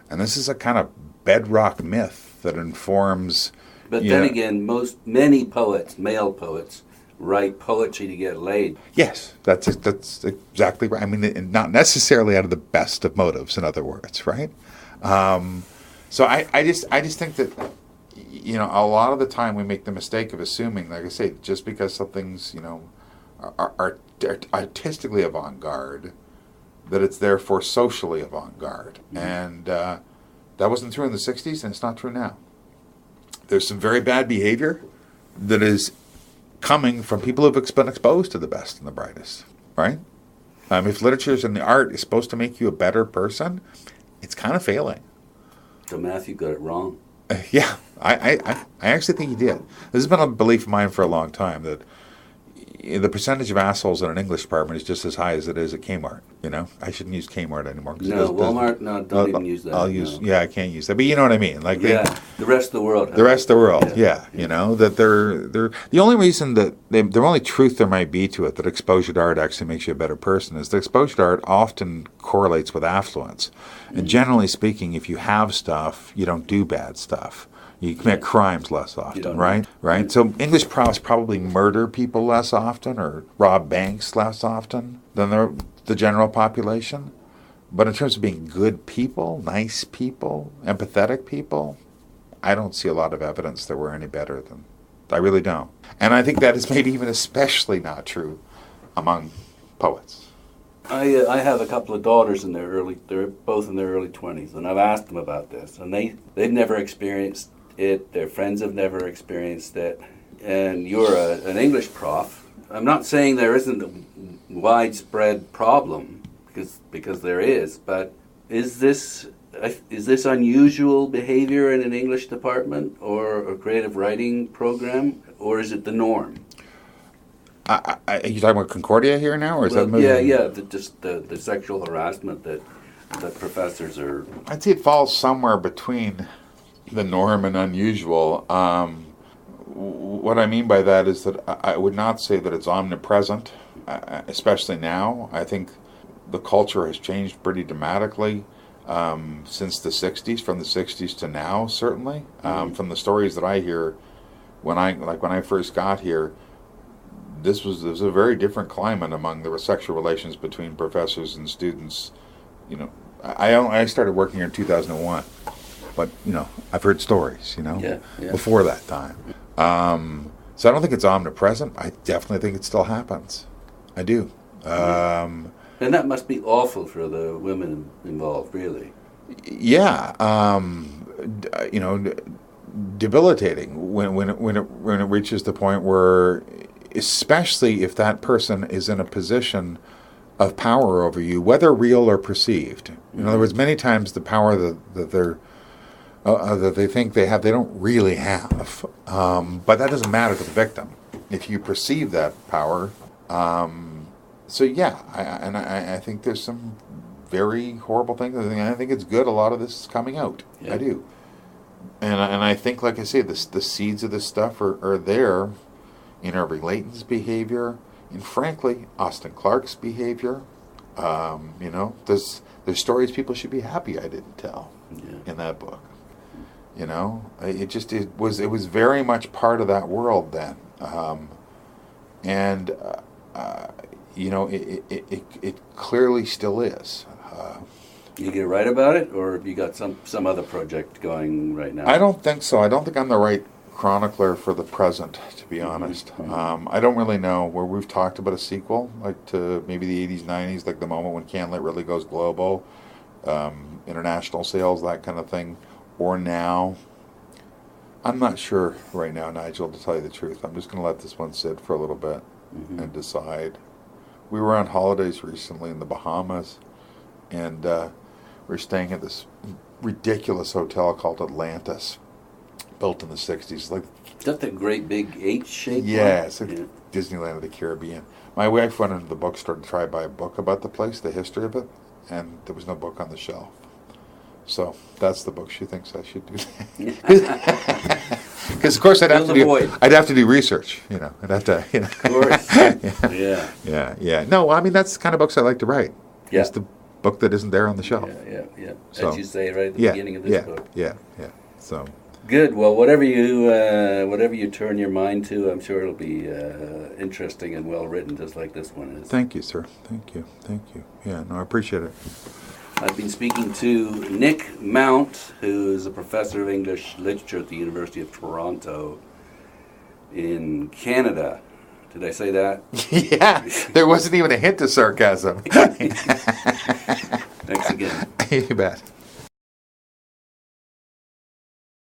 And this is a kind of bedrock myth that informs... But then again, many poets, male poets, write poetry to get laid. Yes, that's exactly right. I mean, not necessarily out of the best of motives, in other words, right? So I just think that, a lot of the time we make the mistake of assuming, like I say, just because something's, are artistically avant-garde, that it's therefore socially avant-garde. Mm-hmm. And that wasn't true in the 60s, and it's not true now. There's some very bad behavior that is coming from people who've been exposed to the best and the brightest, right? If literature and the art is supposed to make you a better person, it's kind of failing. So Matthew got it wrong. Yeah, I actually think he did. This has been a belief of mine for a long time, that the percentage of assholes in an English department is just as high as it is at Kmart. I shouldn't use Kmart anymore. No, Walmart, no, don't even use that. I can't use that. But you know what I mean. Like the rest of the world. The rest of the world, yeah. That they're the only reason that the only truth there might be to it that exposure to art actually makes you a better person is that exposure to art often correlates with affluence. And generally speaking, if you have stuff, you don't do bad stuff. You commit crimes less often, right? Right. So English profs probably murder people less often or rob banks less often than the general population. But in terms of being good people, nice people, empathetic people, I don't see a lot of evidence that we're any better than. I really don't. And I think that is maybe even especially not true among poets. I have a couple of daughters they're both in their early 20s, and I've asked them about this, and they've never experienced it, their friends have never experienced it, and you're an English prof. I'm not saying there isn't a widespread problem, because there is, but is this unusual behavior in an English department or a creative writing program, or is it the norm? Are you talking about Concordia here now, or is that movie? Yeah. Just the sexual harassment that professors are. I'd say it falls somewhere between the norm and unusual. What I mean by that is that I would not say that it's omnipresent, especially now. I think the culture has changed pretty dramatically since the 60s, from the 60s to now, certainly. From the stories that I hear, when I first got here, there was a very different climate among the sexual relations between professors and students. You know, I started working here in 2001, but I've heard stories, before that time. So I don't think it's omnipresent. I definitely think it still happens. I do. And that must be awful for the women involved, really. Yeah. Debilitating when it reaches the point where, especially if that person is in a position of power over you, whether real or perceived. In other words, many times the power that they think they have, they don't really have. But that doesn't matter to the victim if you perceive that power. So yeah, I think there's some very horrible things. I think it's good a lot of this is coming out. Yeah. I do. And I think, like I say, the seeds of this stuff are there in Irving Layton's behavior, and frankly, Austin Clarke's behavior. There's stories people should be happy I didn't tell in that book. It was very much part of that world then, it clearly still is. You get right about it, or have you got some other project going right now? I don't think so. I don't think I'm the right chronicler for the present, to be honest. I don't really know where we've talked about a sequel, like to maybe the 80s, 90s, like the moment when CanLit really goes global, international sales, that kind of thing, or now. I'm not sure right now, Nigel, to tell you the truth. I'm just going to let this one sit for a little bit and decide. We were on holidays recently in the Bahamas, and we're staying at this ridiculous hotel called Atlantis, built in the 60s. Is that the great big H-shaped one? Yeah, it's like Disneyland of the Caribbean. My wife went into the bookstore to try to buy a book about the place, the history of it, and there was no book on the shelf. So that's the book she thinks I should do. Because of course I'd have to do research. I'd have to. Of course. Yeah. No, I mean that's the kind of books I like to write. Yeah. It's the book that isn't there on the shelf. Yeah. So, as you say right at the beginning of this book. Yeah. So. Good. Well, whatever you turn your mind to, I'm sure it'll be interesting and well written, just like this one is. Thank you, sir. Thank you. Yeah. No, I appreciate it. I've been speaking to Nick Mount, who is a professor of English literature at the University of Toronto in Canada. Did I say that? Yeah, there wasn't even a hint of sarcasm. Thanks again. You bet.